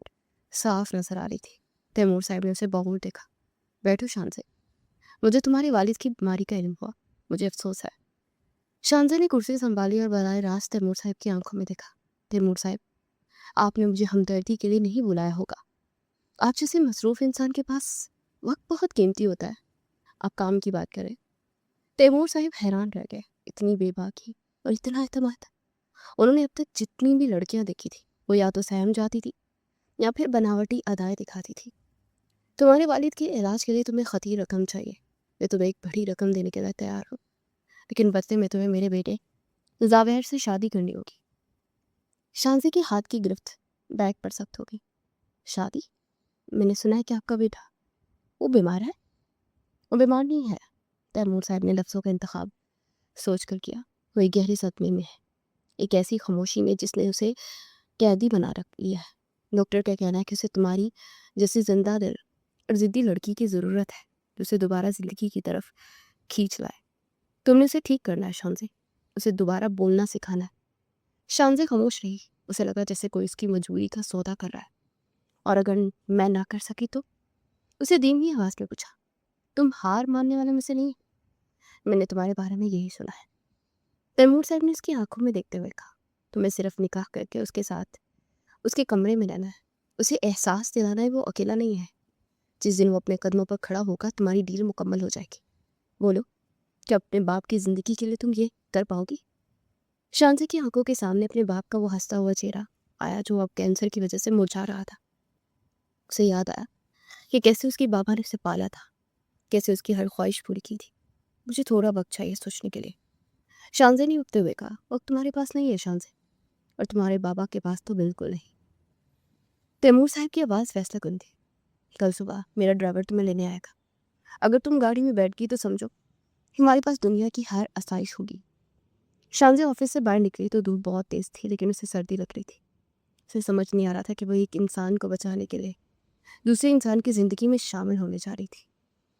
صاف نظر آ رہی تھی۔ تیمور صاحب نے اسے بغور دیکھا۔ بیٹھو شانزے، مجھے تمہاری والد کی بیماری کا علم ہوا، مجھے افسوس ہے۔ شانزے نے کرسی سنبھالی اور براہ راست تیمور صاحب کی آنکھوں میں دیکھا۔ تیمور صاحب، آپ نے مجھے ہمدردی کے لیے نہیں بلایا ہوگا۔ آپ جیسے مصروف انسان کے پاس وقت بہت قیمتی ہوتا ہے، آپ کام کی بات کریں۔ تیمور صاحب حیران رہ گئے، اتنی بے باکی اور اتنا اعتماد۔ انہوں نے اب تک جتنی بھی لڑکیاں دیکھی تھی وہ یا تو سہم جاتی تھی یا پھر بناوٹی ادائیں دکھاتی تھی۔ تمہارے والد کے علاج کے لیے تمہیں خطیر رقم چاہیے، میں تمہیں ایک بڑی رقم دینے کے لیے تیار ہوں، لیکن بدلے میں تمہیں میرے بیٹے زاویر سے شادی کرنی ہوگی۔ شانزی کے ہاتھ کی گرفت بیگ پر سخت ہو گئی۔ شادی؟ میں نے سنا ہے کہ آپ کا بیٹا وہ بیمار ہے۔ وہ بیمار نہیں ہے، تیمور صاحب نے لفظوں کا انتخاب سوچ کر کیا۔ وہ ایک گہرے صدمے میں ہے، ایک ایسی خاموشی میں جس نے اسے قیدی بنا رکھ لیا ہے۔ ڈاکٹر کا کہنا ہے کہ اسے تمہاری جیسی زندہ دل اور ضدی لڑکی کی ضرورت ہے جو اسے دوبارہ زندگی کی طرف کھینچ لائے۔ تم نے اسے ٹھیک کرنا ہے شانزی، اسے دوبارہ بولنا سکھانا ہے۔ شانزی خاموش رہی، اسے لگا جیسے کوئی اس کی مجبوری کا سودا کر رہا ہے، اور اگر میں نہ کر سکی تو؟ اسے دھیمی آواز میں پوچھا، تم ہار ماننے والے میں سے نہیں؟ میں نے تمہارے بارے میں یہی سنا ہے۔ تیمور صاحب نے اس کی آنکھوں میں دیکھتے ہوئے کہا، تمہیں صرف نکاح کر کے اس کے ساتھ اس کے کمرے میں رہنا ہے، اسے احساس دلانا ہے وہ اکیلا نہیں ہے۔ جس دن وہ اپنے قدموں پر کھڑا ہوگا تمہاری ڈیل مکمل ہو جائے گی۔ بولو، کیا اپنے باپ کی زندگی کے لیے تم یہ کر پاؤ گی؟ شانزی کی آنکھوں کے سامنے اپنے باپ کا وہ ہنستا ہوا چہرہ آیا جو اب کینسر کی وجہ سے مرجھا رہا تھا۔ اسے یاد آیا کہ کیسے اس کی بابا نے اسے پالا تھا، کیسے اس کی ہر خواہش پوری کی تھی۔ مجھے تھوڑا وقت چاہیے سوچنے کے لیے، شانزے نے اٹھتے ہوئے کہا۔ وقت تمہارے پاس نہیں ہے شانزے، اور تمہارے بابا کے پاس تو بالکل نہیں۔ تیمور صاحب کی آواز فیصلہ کن تھی۔ کل صبح میرا ڈرائیور تمہیں لینے آئے گا، اگر تم گاڑی میں بیٹھ گئی تو سمجھو ہمارے پاس دنیا کی ہر آسائش ہوگی۔ شانزے آفس سے باہر نکلی تو دھوپ بہت تیز تھی، لیکن اسے سردی لگ رہی تھی۔ اسے سمجھ نہیں آ رہا تھا کہ وہ ایک انسان کو بچانے کے لیے دوسرے انسان کی زندگی میں شامل ہونے جا رہی تھی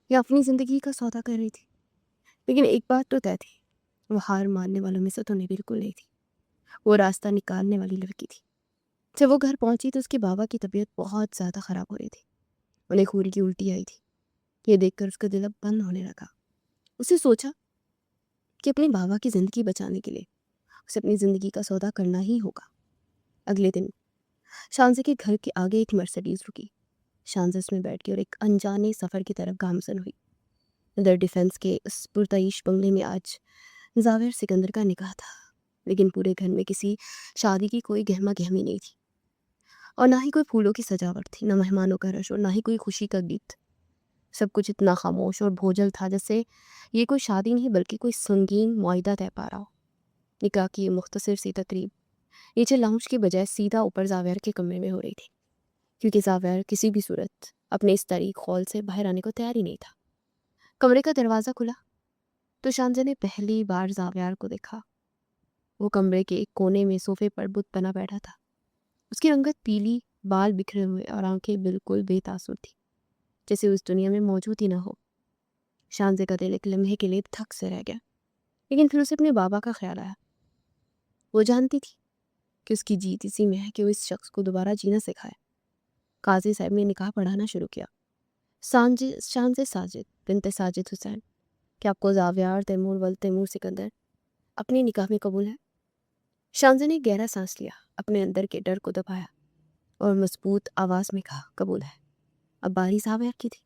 یا اپنی زندگی کا سودا کر رہی تھی۔ لیکن ایک بات تو طے تھی، وہ ہار ماننے والوں میں سے تو نہیں، بالکل نہیں تھی۔ وہ راستہ نکالنے والی لڑکی تھی۔ جب وہ گھر پہنچی تو اس کے بابا کی طبیعت بہت زیادہ خراب ہو رہی تھی، انہیں خون کی الٹی آئی تھی۔ یہ دیکھ کر اس کا دل اب بند ہونے لگا۔ اسے سوچا کہ اپنے بابا کی زندگی بچانے کے لیے اسے اپنی زندگی کا سودا کرنا ہی ہوگا۔ اگلے دن شانزے کے گھر کے آگے ایک مرسیڈیز رکی۔ شانزے اس میں بیٹھ گئی اور ایک انجانے سفر کی طرف گامزن ہوئی۔ ادھر ڈیفینس کے اس پرتعیش بنگلے میں آج زاویر سکندر کا نکاح تھا، لیکن پورے گھر میں کسی شادی کی کوئی گہما گہمی نہیں تھی، اور نہ ہی کوئی پھولوں کی سجاوٹ تھی، نہ مہمانوں کا رش، اور نہ ہی کوئی خوشی کا گیت۔ سب کچھ اتنا خاموش اور بھوجل تھا جیسے یہ کوئی شادی نہیں بلکہ کوئی سنگین معاہدہ طے پا رہا ہو۔ نکاح کی یہ مختصر سی تقریب نیچے لاؤنج کے بجائے سیدھا اوپر زاویر کے کمرے میں ہو رہی تھی، کیونکہ زاویر کسی بھی صورت اپنے اس طریق ہال سے باہر آنے کو تیار ہی نہیں تھا۔ کمرے کا دروازہ کھلا تو شانزے نے پہلی بار زاویر کو دیکھا۔ وہ کمرے کے ایک کونے میں صوفے پر بت بنا بیٹھا تھا۔ اس کی رنگت پیلی، بال بکھرے ہوئے اور آنکھیں بالکل بے تاثر تھی، جیسے اس دنیا میں موجود ہی نہ ہو۔ شانزے کا دل ایک لمحے کے لیے تھک سے رہ گیا، لیکن پھر اسے اپنے بابا کا خیال آیا۔ وہ جانتی تھی کہ اس کی جیت اسی میں ہے کہ وہ اس شخص کو دوبارہ جینا سکھائے۔ قاضی صاحب نے نکاح پڑھانا شروع کیا۔ شانزے ساجد بنت ساجد حسین، کہ آپ کو زاویار تیمور ول تیمور سکندر اپنے نکاح میں قبول ہے؟ شانزے نے گہرا سانس لیا، اپنے اندر کے ڈر کو دبایا اور مضبوط آواز میں کہا، قبول ہے۔ اب باری زاویر کی تھی۔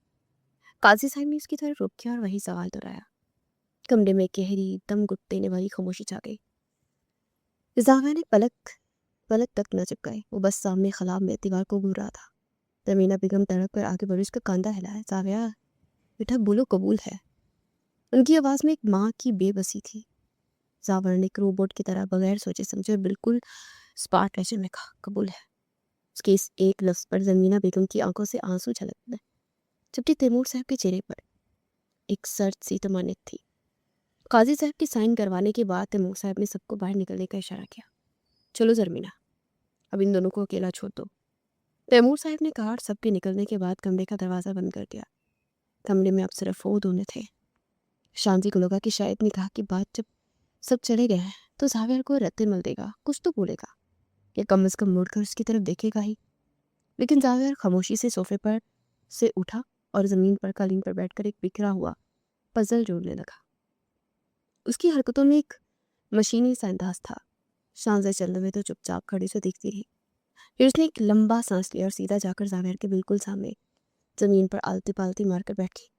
قاضی صاحب نے اس کی طرف رک کیا اور وہی سوال دہرایا۔ کمرے میں گہری دم گھٹ دینے والی خاموشی چھا گئی۔ زاویر نے پلک تک نہ چپکائی، وہ بس سامنے خلاب میں دیوار کو گھور رہا تھا۔ تمینہ بیگم تڑپ کر آگے بڑھی، اس کا کاندھا ہلایا۔ زاویر بیٹا بولو، قبول ہے۔ ان کی آواز میں ایک ماں کی بے بسی تھی۔ زاویر نے ایک روبوٹ کی طرح بغیر سوچے سمجھے اور بالکل اسپاٹ لہجے میں کہا، قبول ہے۔ اس کے اس ایک لفظ پر زمینہ بیگم کی آنکھوں سے آنسو چھلک گئے، جبکہ تیمور صاحب کے چہرے پر ایک سرد سی تمانت تھی۔ قاضی صاحب کی سائن کروانے کے بعد تیمور صاحب نے سب کو باہر نکلنے کا اشارہ کیا۔ چلو زرمینہ، اب ان دونوں کو اکیلا چھوڑ دو۔ तैमूर साहब ने कहा और सबके निकलने के बाद कमरे का दरवाज़ा बंद कर दिया। कमरे में अब सिर्फ वो दोनों थे। शांति को लगा कि शायद निकाह की बात जब सब चले गए हैं तो जावेर को रत्ते मिल देगा, कुछ तो बोलेगा या कम से कम मुड़कर उसकी तरफ देखेगा ही। लेकिन जावेर खामोशी से सोफे पर से उठा और ज़मीन पर कालीन पर बैठकर एक बिखरा हुआ पजल जोड़ने लगा। उसकी हरकतों में एक मशीनी सा अंदाज था। शांति चलने में तो चुपचाप खड़ी से देखती रही। फिर उसने एक लंबा सांस लिया और सीधा जाकर जावेर के बिल्कुल सामने जमीन पर आलती पालती मारकर बैठी।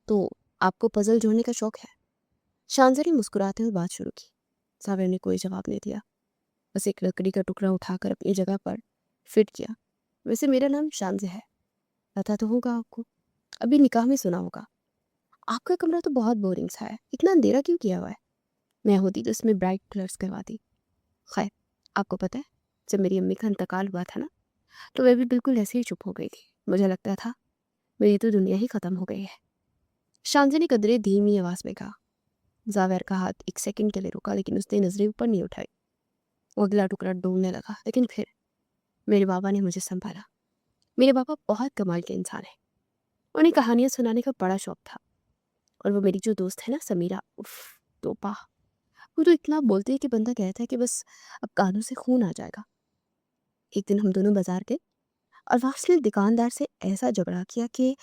तो आपको पजल जोड़ने का शौक है? शांति ने मुस्कुराते हुए बात शुरू की। जावेर ने कोई जवाब नहीं दिया, बस एक लकड़ी का टुकड़ा उठाकर अपनी जगह पर फिट किया। वैसे मेरा नाम शांति है, पता तो होगा आपको, अभी निकाह में सुना होगा। आपका कमरा तो बहुत बोरिंग सा है, इतना अंधेरा क्यों किया हुआ है? मैं होती तो इसमें ब्राइट कलर्स करवाती। खैर, आपको पता है जब मेरी अम्मी का इंतकाल हुआ था ना, तो वह भी बिल्कुल ऐसे ही चुप हो गई थी। मुझे लगता था मेरी तो दुनिया ही खत्म हो गई है। शांति ने कदरे धीमी आवाज में कहा। जावेर का हाथ एक सेकंड के लिए रुका, लेकिन उसने नजरें ऊपर नहीं उठाई। वो अगला टुकड़ा ढूंढने लगा, लेकिन फिर मेरे बाबा ने मुझे संभाला। मेरे पापा बहुत कमाल के इंसान है, उन्हें कहानियां सुनाने का बड़ा शौक था। और वो मेरी जो दोस्त है ना समीरा, उफ तोपा, वो तो इतना बोलती है कि बंदा कहता है कि बस अब कानों से खून आ जाएगा। एक दिन हम दोनों बाजार गए और वहाँ उसने दुकानदार से ऐसा झगड़ा किया कि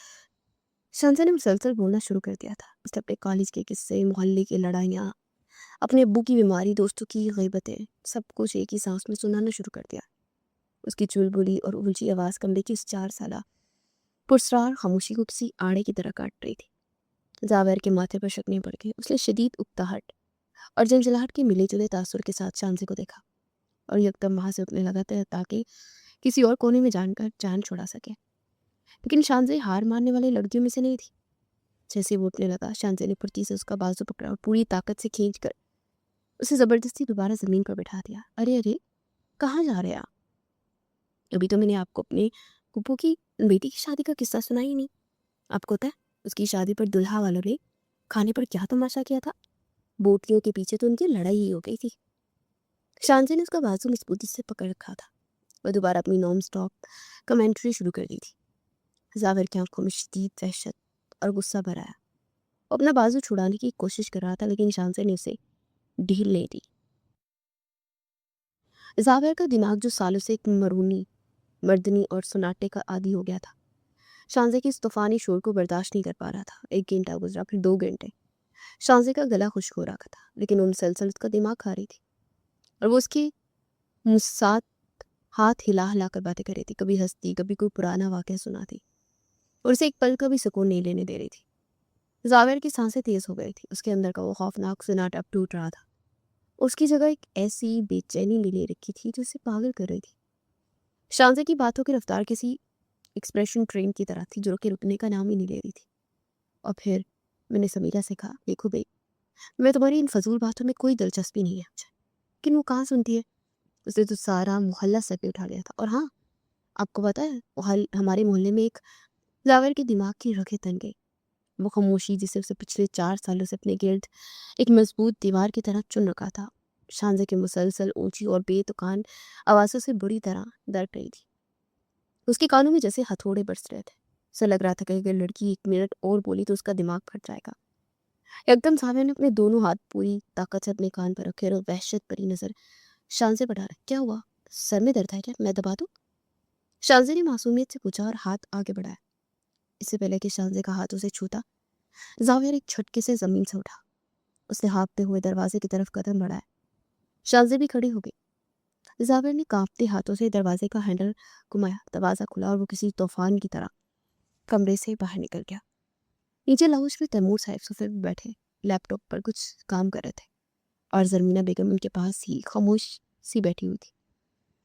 शांति ने मुसलसल बोलना शुरू कर दिया था। उसने अपने कॉलेज के किस्से, मोहल्ले की लड़ाइयाँ, अपने अब्बू की बीमारी, दोस्तों की गीबतें, सब कुछ एक ही सांस में सुनाना शुरू कर दिया। उसकी चुलबुली और उलझी आवाज़ कमरे की उस 4 साला पुरस्रार खामोशी को किसी आड़े की तरह काट रही थी। जावेर के माथे पर शक्नें पड़ गई। उसने शदीद उकताहट और जंजलाहट के मिले जुले तासुर के साथ शांति को देखा और यकदम वहाँ से उठने लगा था ताकि किसी और कोने में जानकर जान छुड़ा सके। लेकिन शांति हार मानने वाली लड़कियों में से नहीं थी। जैसे वो उठने लगा, शांति ने फुर्ती से उसका बाजू पकड़ा और पूरी ताकत से खींचकर उसे ज़बरदस्ती दोबारा ज़मीन पर बैठा दिया। अरे अरे, कहाँ जा रहे हैं आप? अभी तो मैंने आपको अपने फूफू की बेटी की शादी का किस्सा सुना ही नहीं। आपको पता है उसकी शादी पर दुल्हा वालों ने खाने पर क्या तमाशा किया था? बोटियों के पीछे तो उनकी लड़ाई ही हो गई थी। शांति ने उसका बाजू मजबूती से पकड़ रखा था। वह दोबारा अपनी नॉन स्टॉप कमेंट्री शुरू कर दी थी। जावेर की आंखों में शदीद वहशत और गुस्सा भर आया। वो अपना बाजू छुड़ाने की कोशिश कर रहा था, लेकिन शांति ने उसे ढील नहीं दी। जावेर का दिमाग जो सालों से एक मरूनी, मर्दनी और सन्नाटे का आदी हो गया था, शांति के इस तूफानी शोर को बर्दाश्त नहीं कर पा रहा था। 1 घंटा गुजरा, फिर 2 घंटे। शांति का गला खुश्क हो रहा था, लेकिन वो मुसलसल उसका दिमाग खा रही थी और वो उसके साथ हाथ हिला हिला कर बातें कर रही थी। कभी हंसती, कभी कोई पुराना वाक़या सुनाती और उसे एक पल का भी सुकून नहीं लेने दे रही थी। जावेर की सांसें तेज हो गई थी। उसके अंदर का वो खौफनाक सन्नाटा अब टूट रहा था। उसकी जगह एक ऐसी बेचैनी भी ले रखी थी जो उसे पागल कर रही थी। शांति की बातों की रफ्तार किसी एक्सप्रेशन ट्रेन की तरह थी जो के रुकने का नाम ही नहीं ले रही थी। और फिर मैंने समीरा से कहा, देखो भाई, मैं तुम्हारी इन फजूल बातों में कोई दिलचस्पी नहीं है मुझे। लेकिन वो कहाँ सुनती है। उसने तो सारा मोहल्ला सर पे उठा लिया था। और हाँ, आपको पता है हमारे मोहल्ले में एक जावेर के दिमाग की रखें तन गई। वो खामोशी जिसे उसे पिछले 4 सालों से अपने गिर्द एक मजबूत दीवार की तरह चुन रखा था, शांति के मुसलसल ऊंची और बेतुकान आवाज़ों से बुरी तरह दर्द रही थी। उसके कानों में जैसे हथौड़े बरस रहे थे। उसे लग रहा था कि अगर लड़की 1 मिनट और बोली तो उसका दिमाग फट जाएगा। एकदम सामने ने अपने दोनों हाथ पूरी ताकत से अपने कान पर रखे और वहशत भरी नजर शांति बढ़ा रहा। क्या हुआ? सर में दर्द है क्या? मैं दबा दूं? शांति ने मासूमियत से पूछा और हाथ आगे बढ़ाया। इससे पहले कि शांति का हाथ उसे छूता, जावेर एक झटके से जमीन से उठा। उसने हाँफते हुए दरवाजे की तरफ कदम बढ़ाया। शांति भी खड़ी हो गई। जावेर ने कांपते हाथों से दरवाजे का हैंडल घुमाया। दरवाजा खुला और वो किसी तूफान की तरह कमरे से बाहर निकल गया। नीचे लाउंज में तैमूर साहब सोफे पर बैठे लैपटॉप पर कुछ काम कर रहे थे और जरमीना बेगम उनके पास ही खामोश सी बैठी हुई थी।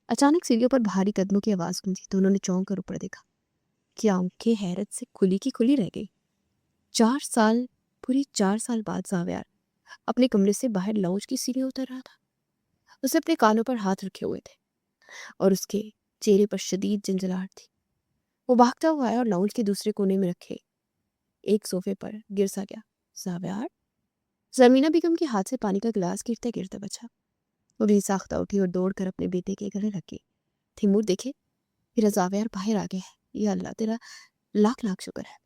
अचानक सीढ़ियों पर भारी कदमों की आवाज़ गूंजी तो उन्होंने चौंक कर ऊपर देखा कि आंखें हैरत से खुली की खुली रह गई। 4 साल, पूरी 4 साल बाद जावेर अपने कमरे से बाहर लाउंज की सीढ़ी उतर रहा था। उसे अपने कानों पर हाथ रखे हुए थे और उसके चेहरे पर शदीद झंझलाहट थी। वो भागता हुआ आया और लाउंज के दूसरे कोने में रखे एक सोफे पर गिर सा गया। जावेर, जरमीना बेगम के हाथ से पानी का गिलास गिरते गिरते बचा। वो भी साख्ता उठी और दौड़कर अपने बेटे के गले लग गई। तैमूर देखे, پھر زاویار باہر آ گیا ہے، یا اللہ تیرا لاکھ لاکھ شکر ہے۔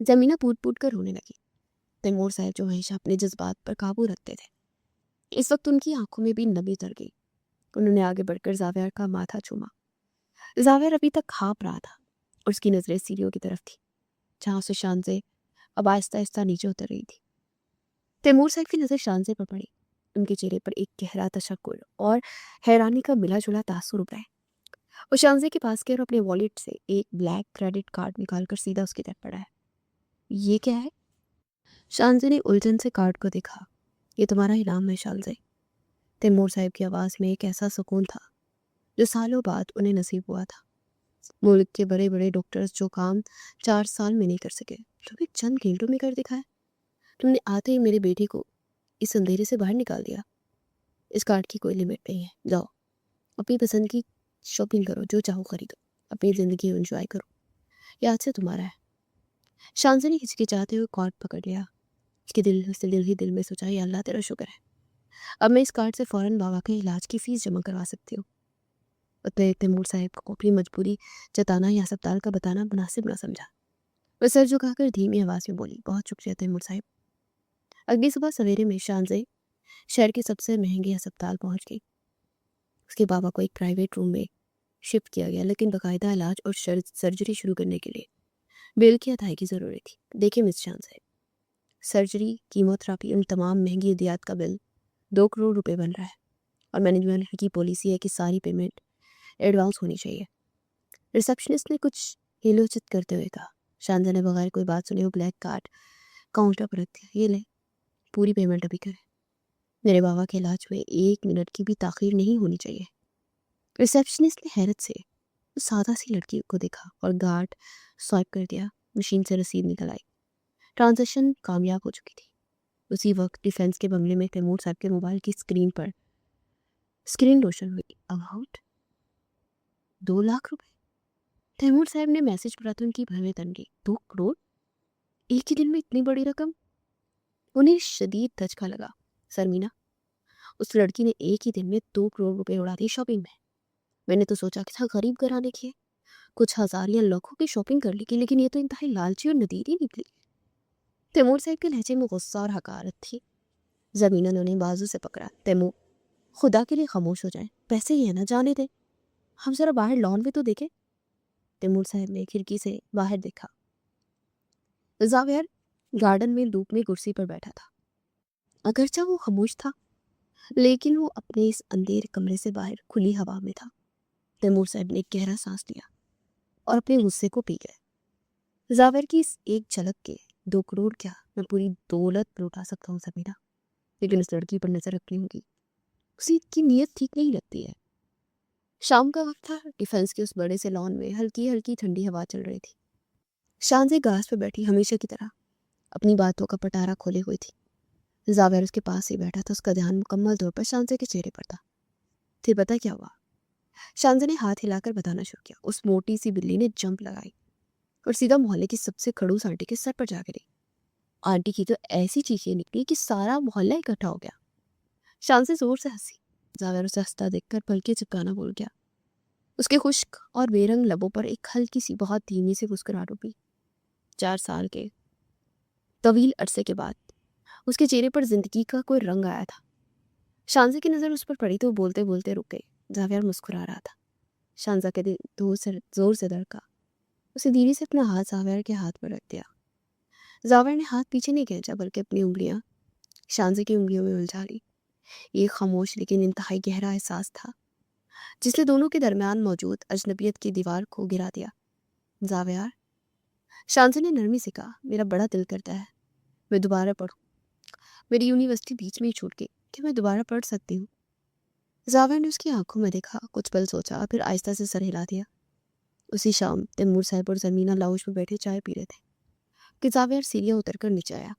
زمینہ پوٹ پوٹ کر رونے لگی۔ تیمور صاحب جو ہمیشہ اپنے جذبات پر قابو رکھتے تھے، اس وقت ان کی آنکھوں میں بھی نمی اتر گئی۔ انہوں نے آگے بڑھ کر زاویار کا ماتھا چوما۔ زاویار ابھی تک کھاپ رہا تھا اور اس کی نظریں سیڑھیوں کی طرف تھی جہاں سے شانزے اب آہستہ آہستہ نیچے اتر رہی تھی۔ تیمور صاحب کی نظر شانزے پر پڑی۔ ان کے چہرے پر ایک گہرا تشکر اور حیرانی کا ملا جلا تاثر ابھرا ہے۔ وہ شانزے کے پاس گیا اور اپنے والیٹ سے ایک بلیک کریڈٹ کارڈ نکال کر سیدھا اس کی طرف پڑا ہے۔ یہ کیا ہے؟ شانزے نے الجھن سے کارڈ کو دیکھا۔ یہ تمہارا انعام ہے شانزے۔ تیمور صاحب کی آواز میں ایک ایسا سکون تھا جو سالوں بعد انہیں نصیب ہوا تھا۔ ملک کے بڑے بڑے ڈاکٹرز جو کام 4 سال میں نہیں کر سکے، تم نے چند گھنٹوں میں کر دکھایا۔ تم نے آتے ہی میرے بیٹے کو اس اندھیرے سے باہر نکال دیا۔ اس کارڈ کی کوئی لمٹ نہیں ہے، جاؤ اپنی پسند کی شاپنگ کرو، جو چاہو خریدو، اپنی زندگی انجوائے کرو، یہ آج سے تمہارا ہے۔ شانزے نے ہچکچاتے ہوئے کارڈ پکڑ لیا۔ اس کے دل میں سوچا، یا اللہ تیرا شکر ہے، اب میں اس کارڈ سے فوراً بابا کے علاج کی فیس جمع کروا سکتی ہوں۔ تیمور صاحب کو اپنی مجبوری جتانا یا اسپتال کا بتانا مناسب نہ سمجھا۔ وہ سر جھکا کر دھیمی آواز میں بولی، بہت شکریہ تیمور صاحب۔ اگلی صبح سویرے میں شانزے شہر کے سب سے مہنگے ہسپتال پہنچ گئی۔ اس کے بابا کو ایک پرائیویٹ روم میں شفٹ کیا گیا، لیکن باقاعدہ علاج اور سرجری شروع کرنے کے لیے بل کی ادائیگی کی ضرورت تھی۔ دیکھیں مس شانزے، سرجری، کیموتھراپی، ان تمام مہنگی ادویات کا بل 2 کروڑ روپے بن رہا ہے، اور مینجمنٹ کی پالیسی ہے کہ ساری پیمنٹ ایڈوانس ہونی چاہیے۔ ریسپشنسٹ نے کچھ ہیلوچت کرتے ہوئے کہا۔ شانزے نے بغیر کوئی بات سنے وہ بلیک کارڈ کاؤنٹر پر رکھ دیا۔ یہ لیں، پوری پیمنٹ ابھی کریں، میرے بابا کے علاج میں 1 منٹ کی بھی تاخیر نہیں ہونی چاہیے۔ ریسپشنسٹ نے حیرت سے اس سادہ سی لڑکی کو دیکھا اور کارڈ سوائپ کر دیا۔ مشین سے رسید نکل آئی۔ ٹرانزیکشن کامیاب ہو چکی تھی۔ اسی وقت ڈیفینس کے بنگلے میں تیمور صاحب کے موبائل کی اسکرین روشن ہوئی۔ اباؤٹ 2 لاکھ روپے۔ تیمور صاحب نے میسج پڑھا تو ان کی بھویں تن گئی۔ 2 کروڑ؟ ایک ہی دن میں اتنی بڑی رقم؟ انہیں شدید دھچکا لگا۔ سرمینا، اس لڑکی نے ایک ہی دن میں 2 کروڑ روپے اڑا دی شاپنگ میں نے تو سوچا کہ تھا غریب گھرانے کی ہے، کچھ ہزار یا لاکھوں کی شاپنگ کر لی کی، لیکن یہ تو انتہائی لالچی اور ندیری نکلی۔ تیمور صاحب کے لہجے میں غصہ اور حقارت تھی۔ زمینہ نے انہیں بازو سے پکڑا۔ تیمور، خدا کے لیے خاموش ہو جائیں، پیسے ہی ہے نا، جانے دیں، ہم ذرا باہر لان میں تو دیکھیں۔ تیمور صاحب نے کھڑکی سے باہر دیکھا۔ زاویار گارڈن میں دھوپ میں کرسی پر بیٹھا تھا۔ اگرچہ وہ خاموش تھا، لیکن وہ اپنے اس اندھیر کمرے سے باہر کھلی ہوا میں تھا۔ تیمور صاحب نے ایک گہرا سانس لیا اور اپنے غصے کو پی گئے۔ زاویار کی اس ایک جھلک کے 2 کروڑ کیا، میں پوری دولت لوٹا سکتا ہوں سمیرہ، لیکن اس لڑکی پر نظر رکھنی ہوگی، اسی کی نیت ٹھیک نہیں لگتی ہے۔ شام کا وقت تھا۔ ڈیفینس کے اس بڑے سے لان میں ہلکی ہلکی ٹھنڈی ہوا چل رہی تھی۔ شانزے گھاس پہ بیٹھی ہمیشہ کی طرح اپنی باتوں کا پٹارا کھولے ہوئی تھی۔ زاویار اس کے پاس ہی بیٹھا تھا۔ اس کا دھیان مکمل طور پر شانزے کے چہرے پر تھا۔ پھر پتہ کیا ہوا؟ شانزے نے ہاتھ ہلا کر بتانا شروع کیا۔ اس موٹی سی بلی نے جمپ لگائی اور سیدھا محلے کی سب سے کھڑوس آنٹی کے سر پر جا گری۔ آنٹی کی تو ایسی چیخیں نکلی کہ سارا محلہ اکٹھا ہو گیا۔ شانزے زور سے ہنسی۔ زاویار اسے ہنستا دیکھ کر پلکیں چپکانا بھول گیا۔ اس کے خشک اور بے رنگ لبوں پر ایک ہلکی سی بہت دھیمی سے مسکراہٹ ابھری۔ 4 سال کے طویل عرصے کے بعد اس کے چہرے پر زندگی کا کوئی رنگ آیا تھا۔ شانزے کی نظر اس پر پڑی تو بولتے بولتے رک گئی۔ زاویار مسکرا رہا تھا۔ شانزہ کے دل زور سے دھڑکا۔ اسے دھیرے سے اپنا ہاتھ زاویار کے ہاتھ پر رکھ دیا۔ زاویار نے ہاتھ پیچھے نہیں کھینچا بلکہ اپنی انگلیاں شانزے کی انگلیوں میں الجھا لی۔ ایک خاموش لیکن انتہائی گہرا احساس تھا جس نے دونوں کے درمیان موجود اجنبیت کی دیوار کو گرا دیا۔ زاویار، شانزے نے نرمی سے کہا، میرا بڑا دل کرتا ہے میں دوبارہ پڑھوں، میری یونیورسٹی بیچ میں ہی چھوٹ گئی، کہ میں دوبارہ پڑھ سکتی ہوں؟ زاویار نے اس کی آنکھوں میں دیکھا، کچھ پل سوچا، پھر آہستہ سے سر ہلا دیا۔ اسی شام تیمور صاحب اور زمینہ لاؤنج میں بیٹھے چائے پی رہے تھے کہ زاویار سیڑھیاں اتر کر نیچے آیا۔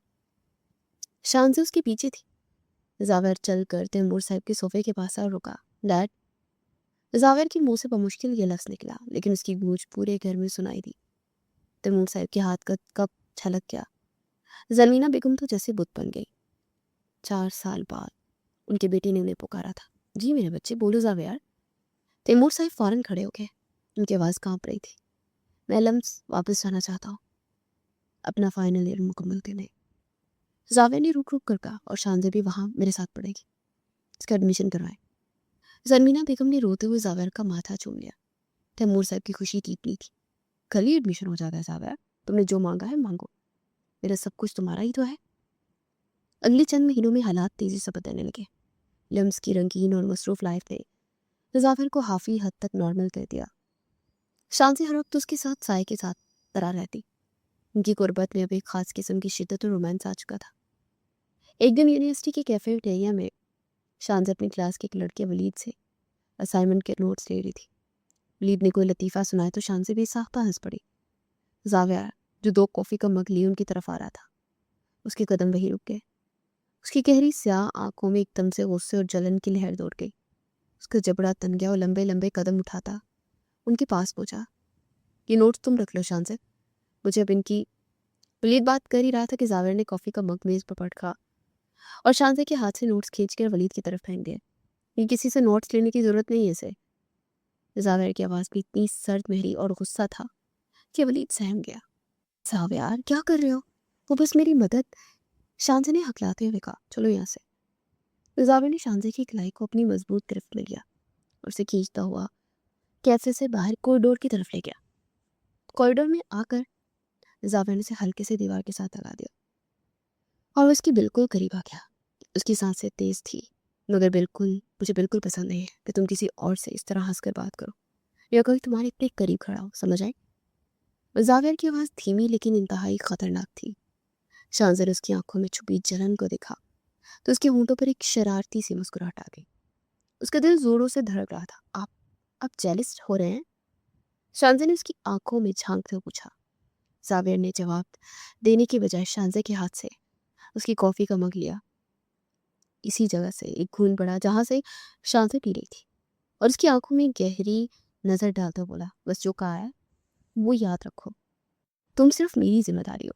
شانزے اس کے پیچھے تھی۔ زاویار چل کر تیمور صاحب کے صوفے کے پاس آ رکا۔ ڈیڈ؟ زاویار کی منہ سے بمشکل یہ لفظ نکلا، لیکن اس کی گونج پورے گھر میں سنائی دی۔ تیمور صاحب کے ہاتھ کا کپ چھلک گیا۔ زمینہ بیگم تو جیسے بت بن گئی۔ 4 سال بعد ان کے بیٹے نے انہیں پکارا تھا۔ جی میرے بچے، بولو زاویار۔ تیمور صاحب فوراً کھڑے ہو گئے۔ उनकी आवाज़ कांप रही थी। मैं लम्स वापस जाना चाहता हूँ, अपना फाइनल ईयर मुकम्मल करने। जावेद ने रुक रुक कर कहा, और शानज़े भी वहाँ मेरे साथ पढ़ेगी, इसका एडमिशन करवाएं। ज़रमीना बेगम ने रोते हुए जावेद का माथा चूम लिया। तैमूर साहब की खुशी टीपनी थी। कल ही एडमिशन हो जाता है जावेद, तुमने जो मांगा है मांगो, मेरा सब कुछ तुम्हारा ही तो है। अगले चंद महीनों में हालात तेजी से बदलने लगे। लम्स की रंगीन और मसरूफ लाइफ ने जावेद को काफ़ी हद तक नॉर्मल कर दिया। शांति हर वक्त उसके साथ साय के साथ तरह रहती। उनकी गुर्बत में अब एक खास किस्म की शिद्दत और रोमांस आ चुका था। एक दिन यूनिवर्सिटी के कैफेटेरिया में शांति अपनी क्लास के एक लड़के वलीद से असाइनमेंट के नोट्स ले रही थी। वलीद ने कोई लतीफ़ा सुनाया तो शांति बेसाख्ता हंस पड़ी। जावेद, जो 2 कॉफ़ी का मग लिए उनकी तरफ आ रहा था, उसके कदम वहीं रुक गए। उसकी गहरी स्याह आंखों में एकदम से गुस्से और जलन की लहर दौड़ गई। उसका जबड़ा तन गया और लंबे लंबे कदम उठाता उनके पास पहुंचा। ये नोट्स तुम रख लो शांति, मुझे अब इनकी। वलीद बात कर ही रहा था कि जावेद ने कॉफ़ी का मग मेज़ पर पटका और शांति के हाथ से नोट्स खींचकर वलीद की तरफ फेंक दिया। ये किसी से नोट्स लेने की ज़रूरत नहीं है इसे। जावेद की आवाज़ भी इतनी सर्द महरी और गुस्सा था कि वलीद सहम गया। जावेद, क्या कर रहे हो? वो बस मेरी मदद। शांति ने हकलाते हुए कहा, चलो यहाँ से। जावेद ने शांति की कलाई को अपनी मजबूत गिरफ्त में लिया और उसे खींचता हुआ कैफे से बाहर कॉरिडोर की तरफ ले गया। कॉरिडोर में आकर जावेद ने उसे हल्के से दीवार के साथ लगा दिया और उसकी बिल्कुल करीब आ गया। उसकी सांसें तेज थी, मगर मुझे बिल्कुल पसंद नहीं है कि तुम किसी और से इस तरह हंसकर बात करो या कोई तुम्हारे इतने करीब खड़ा हो, समझ आई? जावेद की आवाज़ धीमी लेकिन इंतहाई खतरनाक थी। शांति ने उसकी आंखों में छुपी जलन को देखा तो उसके होंठों पर एक शरारती सी मुस्कुराहट आ गई। उसका दिल जोरों से धड़क रहा था। आप जेलस हो रहे हैं? शांति ने उसकी आंखों में झांकते हुए पूछा। जावेद ने जवाब देने की बजाय शांति के हाथ से उसकी कॉफ़ी का मग लिया। इसी जगह से एक खून पड़ा जहाँ से शांति पी रही थी और उसकी आंखों में गहरी नज़र डालते हुए बोला, बस जो कहा है वो याद रखो, तुम सिर्फ मेरी जिम्मेदारी हो।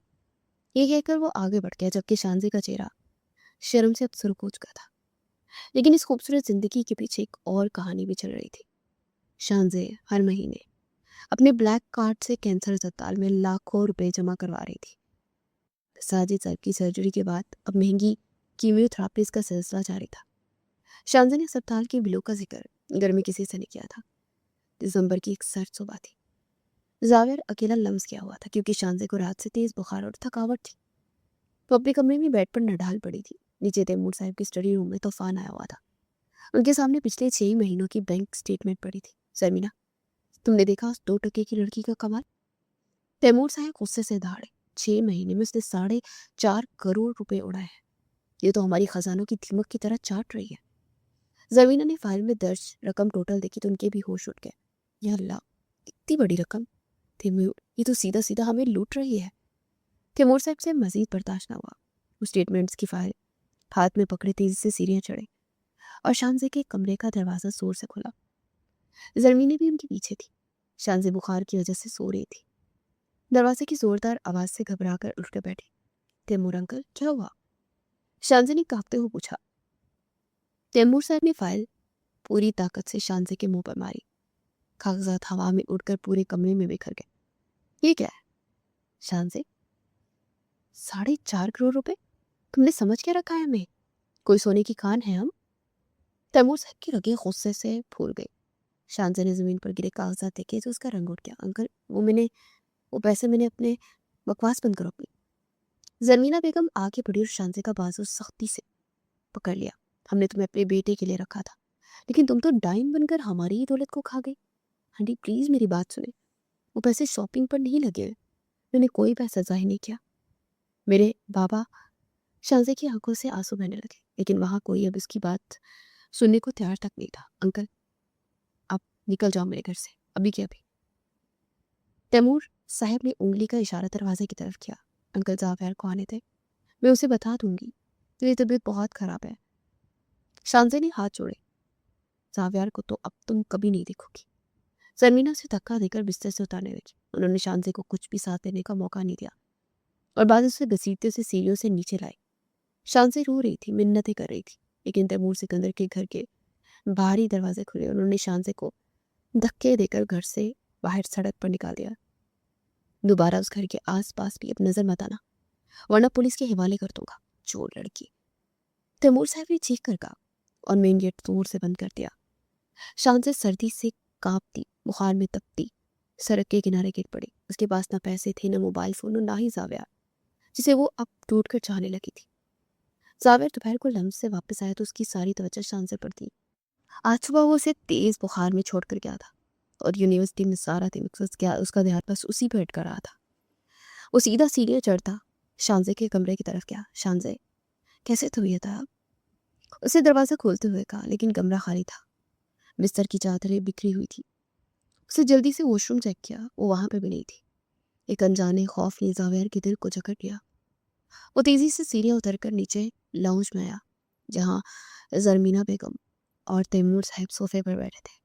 ये कहकर वो आगे बढ़ गया, जबकि शांति का चेहरा शर्म से अब सुर्ख हो चुका था। लेकिन इस खूबसूरत जिंदगी के पीछे एक और कहानी भी चल रही थी। शांति हर महीने अपने ब्लैक कार्ड से कैंसर अस्पताल में लाखों रुपए जमा करवा रही थी। साजिद सर की सर्जरी के बाद अब महंगी कीमियोथेरेपीज का सिलसिला जारी था। शांति ने अस्पताल के बिलों का जिक्र घर में किसी से नहीं किया था। दिसंबर की एक सर्द सुबह थी। जावेद अकेला लम्स किया हुआ था क्योंकि शांति को रात से तेज बुखार और थकावट थी। वो अपने कमरे में बेड पर नढाल पड़ी थी। नीचे तैमूर साहब के स्टडी रूम में तूफान आया हुआ था। उनके सामने पिछले 6 महीनों की बैंक स्टेटमेंट पड़ी थी। ज़रमीना, तुमने देखा उस 2 टके की लड़की का कमाल? तैमूर साहब गुस्से से दहाड़े। 6 महीने में उसने 4.5 करोड़ रुपए उड़ाए हैं। ये तो हमारी खजानों की दीमक की तरह चाट रही है। ज़रमीना ने फाइल में दर्ज रकम टोटल देखी तो उनके भी होश उड़ गए। या अल्लाह, इतनी बड़ी रकम! तैमूर, ये तो सीधा सीधा हमें लूट रही है। तैमूर साहब से मजीद बर्दाश्त न हुआ। वो स्टेटमेंट्स की फाइल हाथ में पकड़े तेजी से सीढ़ियाँ चढ़े और शांजे के कमरे का दरवाज़ा जोर से खुला। ज़रमीने भी उनके पीछे थी। शांजे बुखार की वजह से सो रही थी। दरवाजे की जोरदार आवाज़ से घबराकर उठ कर बैठी। तैमूर अंकल, क्या हुआ? शांजे ने कांपते हुए पूछा। तैमूर साहब ने फाइल पूरी ताकत से शांजे के मुंह पर मारी। कागजात हवा में उड़कर पूरे कमरे में बिखर गए। ये क्या है शांजे? 4.5 करोड़ रुपए? तुमने समझ क्या रखा है हमें? कोई सोने की खान है हम? तैमूर साहब की रगें गुस्से से फूल गई। शांति ने ज़मीन पर गिरे कागजात देखे तो उसका रंग उठ गया। अंकल, वो पैसे मैंने अपने। बकवास बंद करो अपनी। ज़रमीना बेगम आगे बढ़ी और शांति का बाजू सख्ती से पकड़ लिया। हमने तुम्हें अपने बेटे के लिए रखा था, लेकिन तुम तो डाइन बनकर हमारी ही दौलत को खा गई। आंटी प्लीज़ मेरी बात सुने। वो पैसे शॉपिंग पर नहीं लगे हैं। मैंने कोई पैसा ज़ाहिर नहीं किया। मेरे बाबा। शांति की आंखों से आंसू बहने लगे, लेकिन वहाँ कोई अब इसकी बात सुनने को तैयार तक नहीं था। अंकल, आप निकल जाओ मेरे घर से, अभी के अभी। तैमूर साहब ने उंगली का इशारा दरवाजे की तरफ किया। अंकल, जावेद को आने थे, मैं उसे बता दूंगी। तेरी तबीयत बहुत खराब है। शांति ने हाथ जोड़े। जावेद को तो अब तुम कभी नहीं देखोगी। ज़रमीना से धक्का देकर बिस्तर से उतारने लगी। उन्होंने शांति को कुछ भी साथ देने का मौका नहीं दिया और बाद उसे घसीटते से सीढ़ियों से नीचे लाई। शांति रो रही थी, मिन्नतें कर रही थी, लेकिन तैमूर सिकंदर के घर के बाहरी दरवाजे खुले। उन्होंने शांति को धक्के देकर घर से बाहर सड़क पर निकाल दिया। दोबारा उस घर के आस पास भी अब नजर मत आना, वरना पुलिस के हवाले कर दूंगा, चोर लड़की। तैमूर साहब ने चीख कर कहा और मेन गेट जोर से बंद कर दिया। शान से सर्दी से कांपती, बुखार में तपती, सड़क के किनारे गिर पड़ी। उसके पास ना पैसे थे, ना मोबाइल फोन और ना ही जावेर, जिसे वो अब टूट कर चाहने लगी थी। जावेर दोपहर को लंच से वापस आया तो उसकी सारी तवज्जो शान से पर थी। आज सुबह वो उसे तेज बुखार में छोड़ कर गया था और यूनिवर्सिटी में सारा दिन उसका ध्यान बस उसी पर अटका रहा था। वो सीधा सीढ़ियाँ चढ़ता शानजे के कमरे की तरफ गया। शानजे, कैसे तबीयत है? उसे दरवाज़ा खोलते हुए कहा, लेकिन कमरा खाली था। बिस्तर की चादरें बिखरी हुई थी। उसे जल्दी से वॉशरूम चेक किया, वो वहाँ पे भी नहीं थी। एक अनजाने खौफ ने जावेर के दिल को जकड़ लिया। वो तेजी से सीढ़ियाँ उतरकर नीचे लाउंज में आया, जहाँ जरमीना बेगम और तैमूर साहब सोफे पर बैठे थे।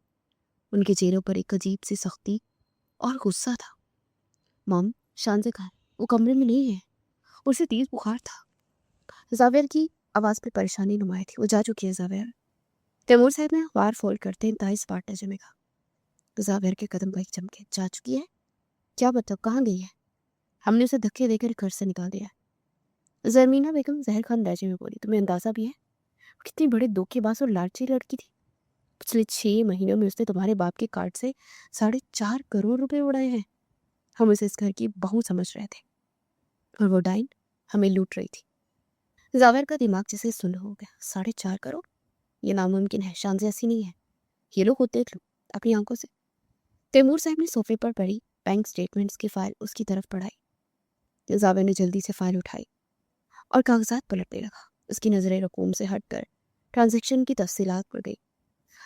उनके चेहरों पर एक अजीब सी सख्ती और गुस्सा था। मॉम, शानजे कहाँ है? वो कमरे में नहीं है, उसे तेज बुखार था। जावेर की आवाज़ पे परेशानी नुमाई थी। वो जा चुकी है जावेर। तैमूर साहब ने अखबार फोल्ड करते इंतहाई स्पार्ट में कहा। जावेर के कदम कहीं चमके। जा चुकी है? क्या मतलब, कहाँ गई है? हमने उसे धक्के देकर घर से निकाल दिया। जरमीना बेगम जहर खान लहजे में बोली, तुम्हें अंदाजा भी है कितनी बड़े धोखेबाज और लालची लड़की थी? पिछले 6 महीनों में उसने तुम्हारे बाप के कार्ड से 4.5 करोड़ रुपए उड़ाए हैं। हम उसे इस घर की बहू समझ रहे थे और वो डाइन हमें लूट रही थी। जावेर का दिमाग जैसे सुन्न हो गया। 4.5 करोड़? ये नामुमकिन है, शानजे ऐसी नहीं है। ये लो, खुद देख लो अपनी आंखों से। तैमूर साहब ने सोफे पर पड़ी बैंक स्टेटमेंट्स की फाइल उसकी तरफ बढ़ाई। जावेर ने जल्दी से फाइल उठाई और कागजात पलटने लगा। उसकी नजरें रकूम से हटकर ट्रांजैक्शन की तफसीलात पर गई।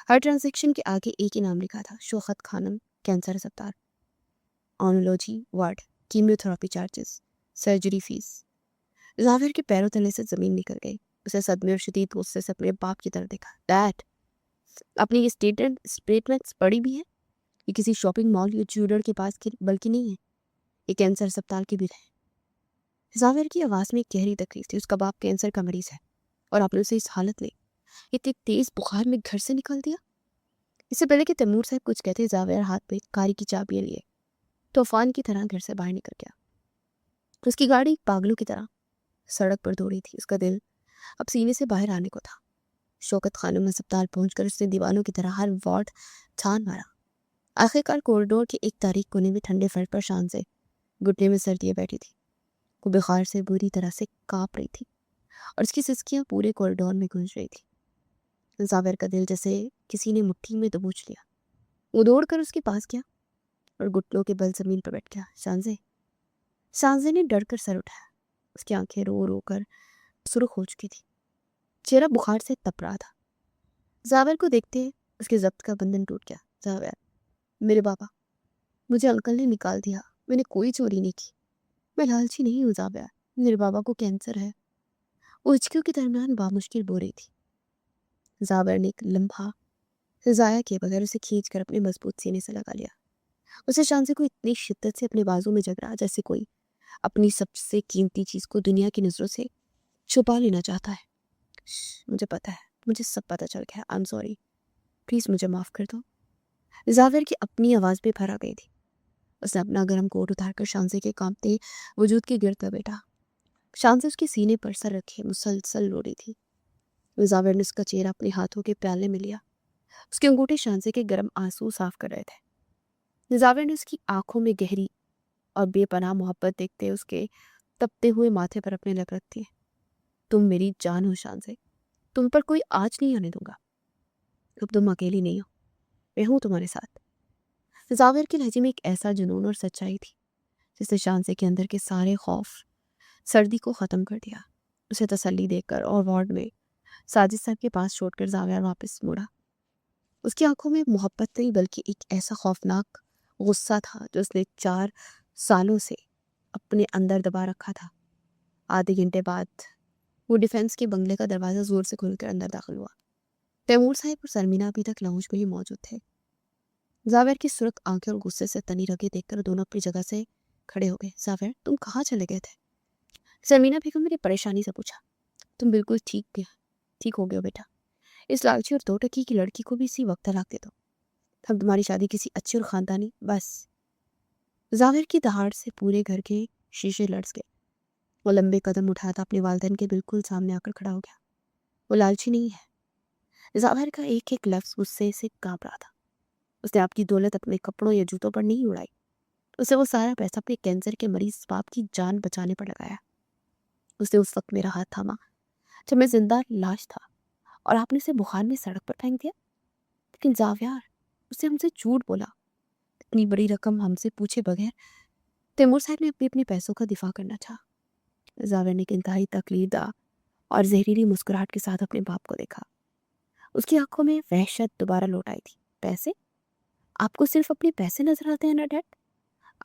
हर ट्रांजैक्शन के आगे एक ही नाम लिखा था, शौकत खानम, कैंसर अस्पताल, oncology ward, chemotherapy charges, surgery fees. Javer के पैरों तले से जमीन निकल गई। उसे सदमे और शदीद गुस्से से अपने बाप की तरफ देखा। डैड, अपनी ये स्टेटमेंट्स पढ़ी भी है? ये किसी शॉपिंग मॉल या ज्वेलर के पास की बल्कि नहीं है, ये कैंसर अस्पताल की बिल है। जावेर की आवाज़ में एक गहरी तकलीफ थी। उसका बाप कैंसर का मरीज है और आपने उसे इस हालत में, इतनी तेज बुखार में घर से निकाल दिया। इससे पहले कि तैमूर साहब कुछ कहते, जावेर हाथ में कारी की चाबियां लिए तूफान की तरह घर से बाहर निकल गया। उसकी गाड़ी पागलों की तरह सड़क पर दौड़ी थी। उसका दिल अब सीने से बाहर आने को था। शौकत खानम अस्पताल पहुंचकर उसने दीवानों की तरह हर वार्ड छान मारा। आखिरकार कॉरिडोर के एक तारीख कोने में ठंडे फर्श पर शान से घुटने में सर्दियाँ बैठी थी। वो बुखार से बुरी तरह से कांप रही थी और उसकी सिसकियाँ पूरे कॉरिडोर में गूंज रही थी। जावेर का दिल जैसे किसी ने मुट्ठी में दबोच लिया। वो दौड़ कर उसके पास गया और घुटनों के बल जमीन पर बैठ गया। शानजे। शानजे ने डर कर सर उठाया। उसकी आंखें रो रो कर सुर्ख हो चुकी थी, चेहरा बुखार से तप रहा था। जावेर को देखते उसके जब्त का बंधन टूट गया। जावेर, मेरे बाबा, मुझे अंकल ने निकाल दिया, मैंने कोई चोरी नहीं की, मैं लालची नहीं हूँ जावेर, मेरे बाबा को कैंसर है। वो हिचकियों के दरमियान बामुश्किल बो रही थी। जावेर ने एक लम्हा जाया किए बगैर उसे खींच कर अपने मजबूत सीने से लगा लिया। उसे शानजे को इतनी शिद्दत से अपने बाजू में जग रहा जैसे कोई अपनी सबसे कीमती चीज को दुनिया की नजरों से छुपा लेना चाहता है। मुझे पता है, मुझे सब पता चल गया। आई एम सॉरी, प्लीज मुझे माफ कर दो। जावेर की अपनी आवाज भी भर आ गई थी। उसने अपना गर्म कोट उतारकर शानजे के कांपते वजूद के गिरद कर बैठा। शानजे उसके सीने पर सर रखे मुसलसल रो रही थी। जावेर ने उसका चेहरा अपने हाथों के प्याले में लिया। उसके अंगूठे शानजे के गर्म आंसू साफ कर रहे थे। जावेर ने उसकी आंखों में गहरी और बेपनाह मोहब्बत देखते उसके तपते हुए माथे पर अपने लग रखती। तुम मेरी जान हो शानजे, तुम पर कोई आँच नहीं आने दूंगा। अब तुम अकेली नहीं हो, मैं हूं तुम्हारे साथ। जावेर के लहजे में एक ऐसा जुनून और सच्चाई थी जिसने शानजे के अंदर के सारे खौफ, सर्दी को ख़त्म कर दिया। उसे तसल्ली देकर और वार्ड में साजिद साहब के पास छोड़कर जावेर वापस मुड़ा। उसकी आंखों में मोहब्बत नहीं बल्कि एक ऐसा खौफनाक गुस्सा था जो उसने 4 सालों से अपने अंदर दबा रखा था। आधे घंटे बाद वो डिफेंस के बंगले का दरवाज़ा जोर से खुलकर अंदर दाखिल हुआ। तैमूर साहब और सरमीना अभी तक लाउंज में ही मौजूद थे। जावेर की सुर्ख आंखें और गुस्से से तनी रगे देखकर दोनों अपनी जगह से खड़े हो गए। जावेर, तुम कहाँ चले गए थे? सरमीना बेगम मेरी परेशानी से पूछा। तुम बिल्कुल ठीक हो गए हो बेटा। इस लालची और 2 टकी की लड़की को भी इसी वक्त तलाक दे दो। हम तुम्हारी शादी किसी अच्छे और ख़ानदानी बस। जावेर की दहाड़ से पूरे घर के शीशे लर्ज़ गए। वो लंबे कदम उठाता अपने वालिदैन के बिल्कुल सामने आकर खड़ा हो गया। वो लालची नहीं है। जावेर का एक एक लफ्ज़ गुस्से से काँप रहा था। उसने आपकी दौलत अपने कपड़ों या जूतों पर नहीं उड़ाई। उसे वो सारा पैसा अपने कैंसर के मरीज बाप की जान बचाने पर लगाया। उसने उस वक्त मेरा हाथ थामा जब मैं जिंदा लाश था और आपने उसे बुखार में सड़क पर फेंक दिया। लेकिन जावियार, उसने हमसे झूठ बोला। इतनी बड़ी रकम हमसे पूछे बगैर तैमूर साहब ने अपने पैसों का दिफा करना चाहा। जाविर ने एक इंतहाई तकलीदा और जहरीली मुस्कुराहट के साथ अपने बाप को देखा। उसकी आंखों में वहशत दोबारा लौट आई थी। पैसे? आपको सिर्फ अपने पैसे नजर आते हैं ना डैड?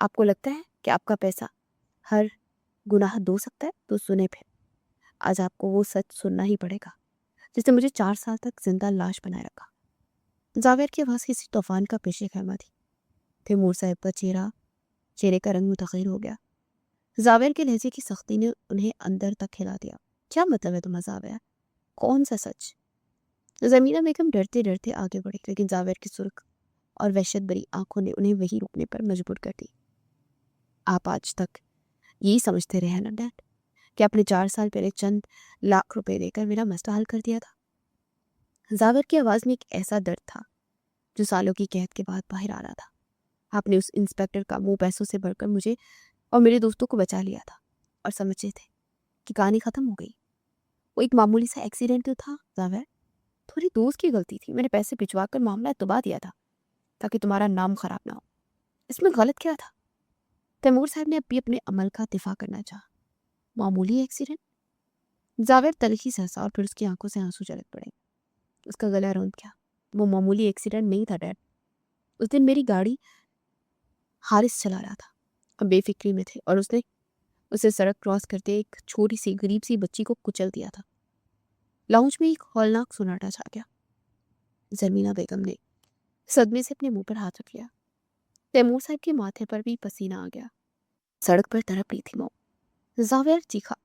आपको लगता है कि आपका पैसा हर गुनाह धो सकता है? तो सुने फिर, आज आपको वो सच सुनना ही पड़ेगा जिसने मुझे 4 साल तक जिंदा लाश बनाए रखा। जावेर की आवाज़ किसी तूफान का पेशे खैमा थी। तैमूर साहब का चेहरे का रंग मुतग़य्यर हो गया। जावेर के लहजे की सख्ती ने उन्हें अंदर तक हिला दिया। क्या मतलब है तुम्हारा जावेर? कौन सा सच? ज़मीना बेगम डरते डरते आगे बढ़ी, लेकिन जावेर की सुर्ख और वहशत भरी आंखों ने उन्हें वही रुकने पर मजबूर कर दी। आप आज तक यही समझते रहे हैं ना डैड कि आपने 4 साल पहले चंद लाख रुपए देकर मेरा मसला हल कर दिया था? जावेर की आवाज़ में एक ऐसा दर्द था जो सालों की कैद के बाद बाहर आ रहा था। आपने उस इंस्पेक्टर का मुंह पैसों से भरकर मुझे और मेरे दोस्तों को बचा लिया था और समझे थे कि कहानी ख़त्म हो गई। वो एक मामूली सा एक्सीडेंट तो था जावेर, थोड़ी दोस्त की गलती थी। मैंने पैसे भिजवा कर मामला दबा दिया था ताकि तुम्हारा नाम खराब ना हो। इसमें गलत क्या था? तैमूर साहब ने अभी अपने अमल का दिफा करना चाहा। मामूली एक्सीडेंट? जावेर तलखी से हंसा और फिर उसकी आंखों से आंसू झलक पड़े। उसका गला रौंद गया। वो मामूली एक्सीडेंट नहीं था डैड। उस दिन मेरी गाड़ी हारिस चला रहा था। हम बेफिक्री में थे और उसने उसे सड़क क्रॉस करते एक छोटी सी गरीब सी बच्ची को कुचल दिया था। लाउंज में एक हौलनाक सन्नाटा छा गया। जमीना बेगम ने सदमे से अपने मुंह पर हाथ रख लिया। तैमूर साहब के माथे पर भी पसीना आ गया। सड़क पर तड़प रही थी वो। जावेर चीखा।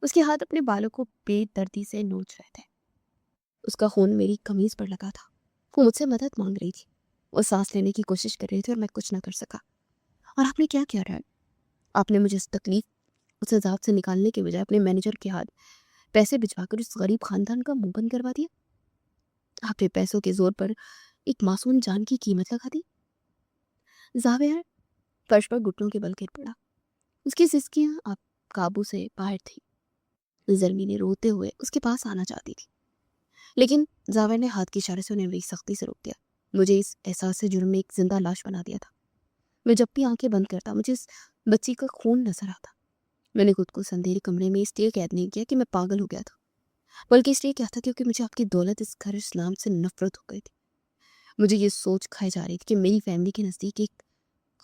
उसके हाथ अपने बालों को बेदर्दी से नोच रहे थे। उसका खून मेरी कमीज पर लगा था। वो मुझसे मदद मांग रही थी। वो सांस लेने की कोशिश कर रही थी और मैं कुछ ना कर सका। और आपने क्या किया डैड? आपने मुझे इस तकलीफ, उस अजाब से निकालने के बजाय अपने मैनेजर के हाथ पैसे भिजवाकर उस गरीब खानदान का मुंह बंद करवा दिया। आपने पैसों के जोर पर एक मासूम जान की कीमत लगा दी। जावेर फर्श पर घुटनों के बल गिर पड़ा। उसकी सिसकियां अब काबू से बाहर थी। जरमीनी रोते हुए उसके पास आना चाहती थी, लेकिन जावेर ने हाथ के इशारे से उन्हें वही सख्ती से रोक दिया। मुझे इस एहसास से जुर्म में एक जिंदा लाश बना दिया था। मैं जब भी आंखें बंद करता मुझे इस बच्ची का खून नजर आता। मैंने खुद को इस अंधेरे कमरे में इसलिए कैद नहीं किया कि मैं पागल हो गया था, बल्कि इसलिए क्या था क्योंकि मुझे आपकी दौलत, इस घर, इस नाम से नफरत हो गई थी। मुझे ये सोच खाई जा रही थी कि मेरी फैमिली के नज़दीक एक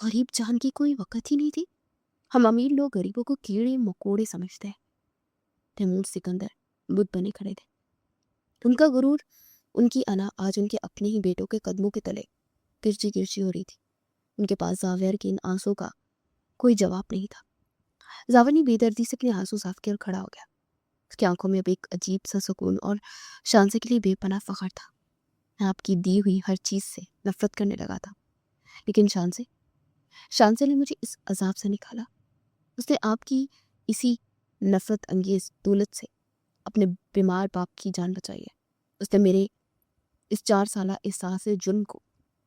गरीब जान की कोई वक़्त ही नहीं थी। हम अमीर लोग गरीबों को कीड़े मकोड़े समझते हैं। तैमूर सिकंदर बुत बने खड़े थे। उनका गुरूर, उनकी अना आज उनके अपने ही बेटों के कदमों के तले गिरजी गिरजी हो रही थी। उनके पास जावेर के इन आंसू का कोई जवाब नहीं था। जावेर ने बेदर्दी से अपने आंसू साफ किए और खड़ा हो गया। उसकी आंखों में अब एक अजीब सा सुकून और शांति के लिए बेपनाह फख्र था। मैं आपकी दी हुई हर चीज़ से नफरत करने लगा था, लेकिन शान से ने मुझे इस अजाब से निकाला। उसने आपकी इसी नफरत अंगेज दौलत से अपने बीमार बाप की जान बचाई है। उसने मेरे इस 4 साला एहसास से जुर्म को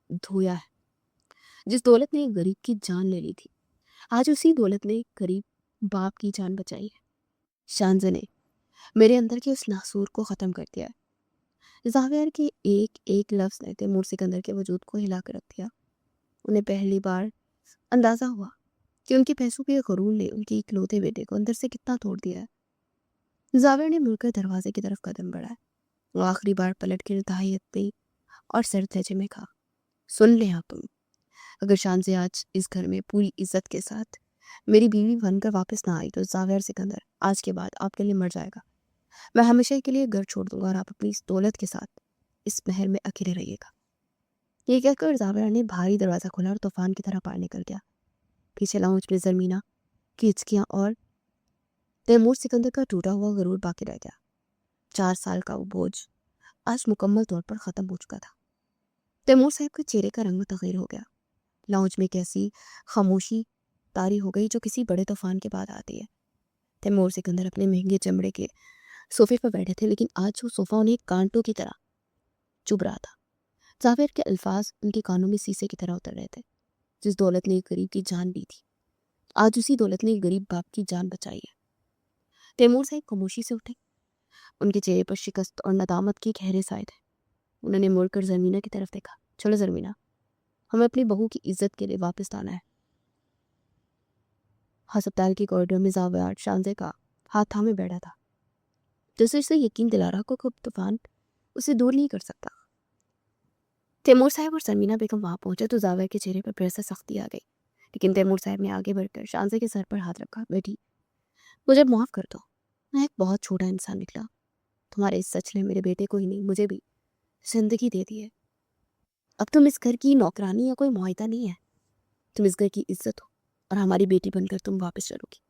धोया है। जिस दौलत ने एक गरीब की जान ले ली थी, आज उसी दौलत ने एक गरीब बाप की जान बचाई है। शानजे ने मेरे अंदर के उस नासूर को ख़त्म कर दिया है। जावेर के एक एक लफ्ज़ ने तैमूर सिकंदर के वजूद को हिला कर रख दिया। उन्हें पहली बार अंदाज़ा हुआ कि उनके पैसों के गरूर ने उनके इकलौते बेटे को अंदर से कितना तोड़ दिया है। जावेर ने मुड़कर दरवाजे की तरफ कदम बढ़ाया। वो आखिरी बार पलट कर दाहियत पे और सर्द लहजे में कहा, सुन ले आप तुम, अगर शानजे आज इस घर में पूरी इज्जत के साथ मेरी बीवी बनकर वापस ना आई तो जावेर सिकंदर आज के बाद आपके लिए मर जाएगा। मैं हमेशा के लिए घर छोड़ दूंगा और आप अपनी इस दौलत के साथ इस महल में अकेले रहिएगा। ये कहकर जावेर ने भारी दरवाज़ा खोला और तूफान की तरह बाहर निकल गया। पीछे लाउंज में जरमीना की हिचकियाँ और तैमूर सिकंदर का टूटा हुआ गरूर बाकी रह गया। 4 साल का वो बोझ आज मुकम्मल तौर पर ख़त्म हो चुका था। तैमूर साहब के चेहरे का रंग मुतग़य्यर हो गया। लाउंज में एक ऐसी खामोशी तारी हो गई जो किसी बड़े तूफान के बाद आती है। तैमूर सिकंदर अपने महंगे चमड़े के सोफे पर बैठे थे, लेकिन आज वो सोफा उन्हें कांटों की तरह चुभ रहा था। जावेर के अल्फाज उनके कानों में शीशे की तरह उतर रहे थे। जिस दौलत ने एक गरीब की जान ली थी, आज उसी दौलत ने एक गरीब बाप की जान बचाई है। तैमूर साहब खामोशी से उठे। उनके चेहरे पर शिकस्त और नदामत के गहरे साए थे। उन्होंने मुड़कर जरमीना की तरफ देखा। चलो जरमीना, हमें अपनी बहू की इज्जत के लिए वापस आना है। अस्पताल के कॉरिडोर में जावेद शानजे का हाथ थामे बैठा था, जैसे से यकीन दिला रहा को कब तूफान उसे दूर नहीं कर सकता। तैमूर साहब और सरमीना बेगम वहां पहुंचे तो जावेद के चेहरे पर फिर से सख्ती आ गई, लेकिन तैमूर साहब ने आगे बढ़कर शानजे के सर पर हाथ रखा। बेटी, मुझे माफ कर दो, मैं एक बहुत छोटा इंसान निकला। तुम्हारे इस सच ने मेरे बेटे को ही नहीं, मुझे भी जिंदगी दे दी है। अब तुम इस घर की नौकरानी या कोई मुआइदा नहीं है। तुम इस घर की इज्जत हो और हमारी बेटी बनकर तुम वापस चलोगी।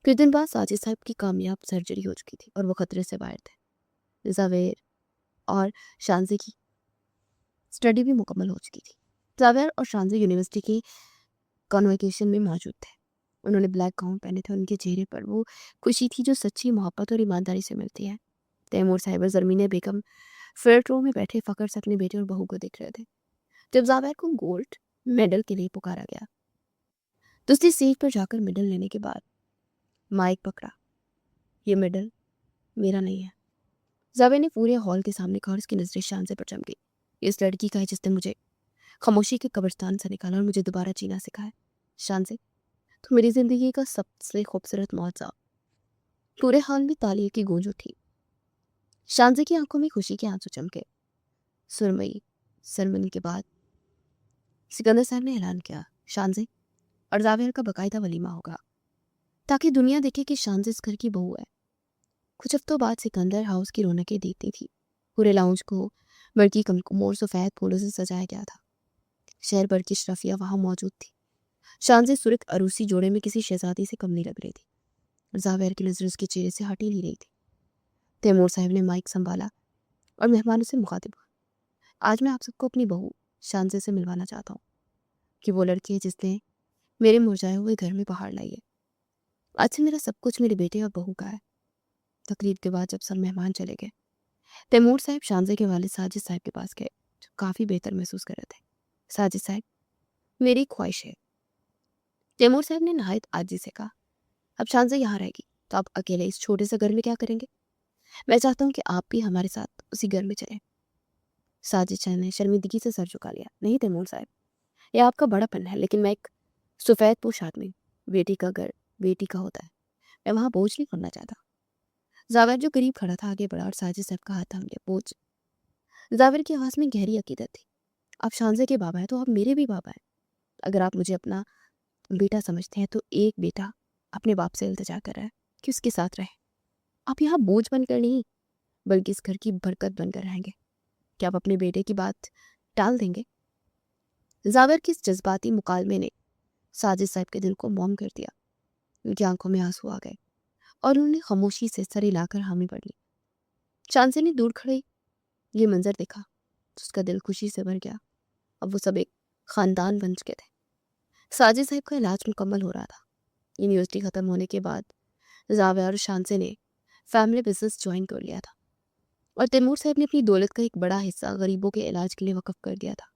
कुछ दिन बाद साजिद साहब की कामयाब सर्जरी हो चुकी थी और वो खतरे से बाहर थे। जावेर और शानजे की स्टडी भी मुकम्मल हो चुकी थी। जावेर और शानजे यूनिवर्सिटी के कॉन्वोकेशन में मौजूद थे। उन्होंने ब्लैक गाउन पहने थे। उनके चेहरे पर वो खुशी थी जो सच्ची मोहब्बत और ईमानदारी से मिलती है। तैमूर साहिब और जरमीन बेगम फ्रंट रो में बैठे फकर से अपने बेटे और बहू को देख रहे थे। जब जावेर को गोल्ड मेडल के लिए पुकारा गया तो उसने स्टेज पर जाकर मेडल लेने के बाद माइक पकड़ा। ये मेडल मेरा नहीं है, जावेर ने पूरे हॉल के सामने कहा और उसकी नजरें शानजे पर जम गई। इस लड़की का है जिसने मुझे खामोशी के कब्रिस्तान से निकाला और मुझे दोबारा जीना सिखाया। शानजे, तो मेरी जिंदगी का सबसे खूबसूरत मौजूद। पूरे हॉल में तालियों की गूंज उठी। शानजे की आंखों में खुशी के आंसू चमके। सुरमई सरमनी के बाद सिकंदर साहब ने ऐलान किया, शानजे और जावेर का बाकायदा वलीमा होगा ताकि दुनिया देखे कि शानजे इस घर की बहू है। कुछ हफ्तों बाद सिकंदर हाउस की रौनकें देखती थी। पूरे लाउंज को बड़की कमकुम और सफ़ेद फूलों से सजाया गया था। शहर भर की शरफिया वहां मौजूद थी। शानजे सुरख अरूसी जोड़े में किसी शहजादी से कम नहीं लग रही थी। जावेर की नजर उसके चेहरे से हट ही नहीं रही थी। तैमूर साहब ने माइक संभाला और मेहमानों से मुखातिब हुआ, आज मैं आप सबको अपनी बहू शानजे से मिलवाना चाहता हूँ कि वो लड़की है जिसने मेरे मुरझाए हुए घर में बहार लाई है। आज से मेरा सब कुछ मेरे बेटे और बहू का है। तकरीब के बाद जब सब मेहमान चले गए, तैमूर साहब शानजे के वालिद साजिद साहब के पास गए, जो काफ़ी बेहतर महसूस कर रहे थे। साजिद साहब, मेरी ख्वाहिश है। तैमूर साहब ने नहायत आजी से कहा, अब शानजे यहाँ रहेगी तो आप अकेले इस छोटे से घर में क्या करेंगे? मैं चाहता हूँ कि आप भी हमारे साथ उसी घर में चलें। साजिद शाह ने शर्मिंदगी से सर झुका लिया। नहीं तैमूर साहब, यह आपका बड़ापन है, लेकिन मैं एक सफ़ेद पोश आदमी हूँ। बेटी का घर बेटी का होता है, मैं वहाँ बोझ नहीं करना चाहता। जावेर जो करीब खड़ा था आगे बढ़ा और साजिद साहब का हाथ थाम लिया। बोझ? जावेर की आवाज़ में गहरी अकीदत थी। आप शानजे के बाबा हैं तो आप मेरे भी बाबा हैं। अगर आप मुझे अपना बेटा समझते हैं तो एक बेटा अपने बाप से इल्तिजा कर रहा है कि उसके साथ रहे। आप यहाँ बोझ बनकर नहीं, बल्कि इस घर की बरकत बनकर रहेंगे। क्या आप अपने बेटे की बात टाल देंगे? जावेर के इस जज्बाती मुकालमे ने साजिद साहब के दिल को मौम कर दिया। उनकी आंखों में आंसू आ गए और उन्होंने खामोशी से सर हिलाकर हामी भर ली। शानजे ने दूर खड़े ये मंजर देखा तो उसका दिल खुशी से भर गया। अब वो सब एक खानदान बन चुके थे। साजिद साहब का इलाज मुकम्मल हो रहा था। यूनिवर्सिटी ख़त्म होने के बाद जावेर और शानजे ने फैमिली बिजनेस ज्वाइन कर लिया था और तैमूर साहब ने अपनी दौलत का एक बड़ा हिस्सा गरीबों के इलाज के लिए वक़्फ़ कर दिया था।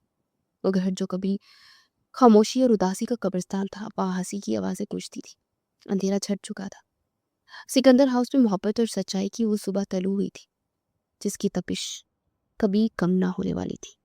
वो घर जो कभी खामोशी और उदासी का कब्रिस्तान था, वहाँ हंसी की आवाज़ें गूंजती थी। अंधेरा छट चुका था। सिकंदर हाउस में मोहब्बत और सच्चाई की वो सुबह तलू हुई थी, जिसकी तपिश कभी कम ना होने वाली थी।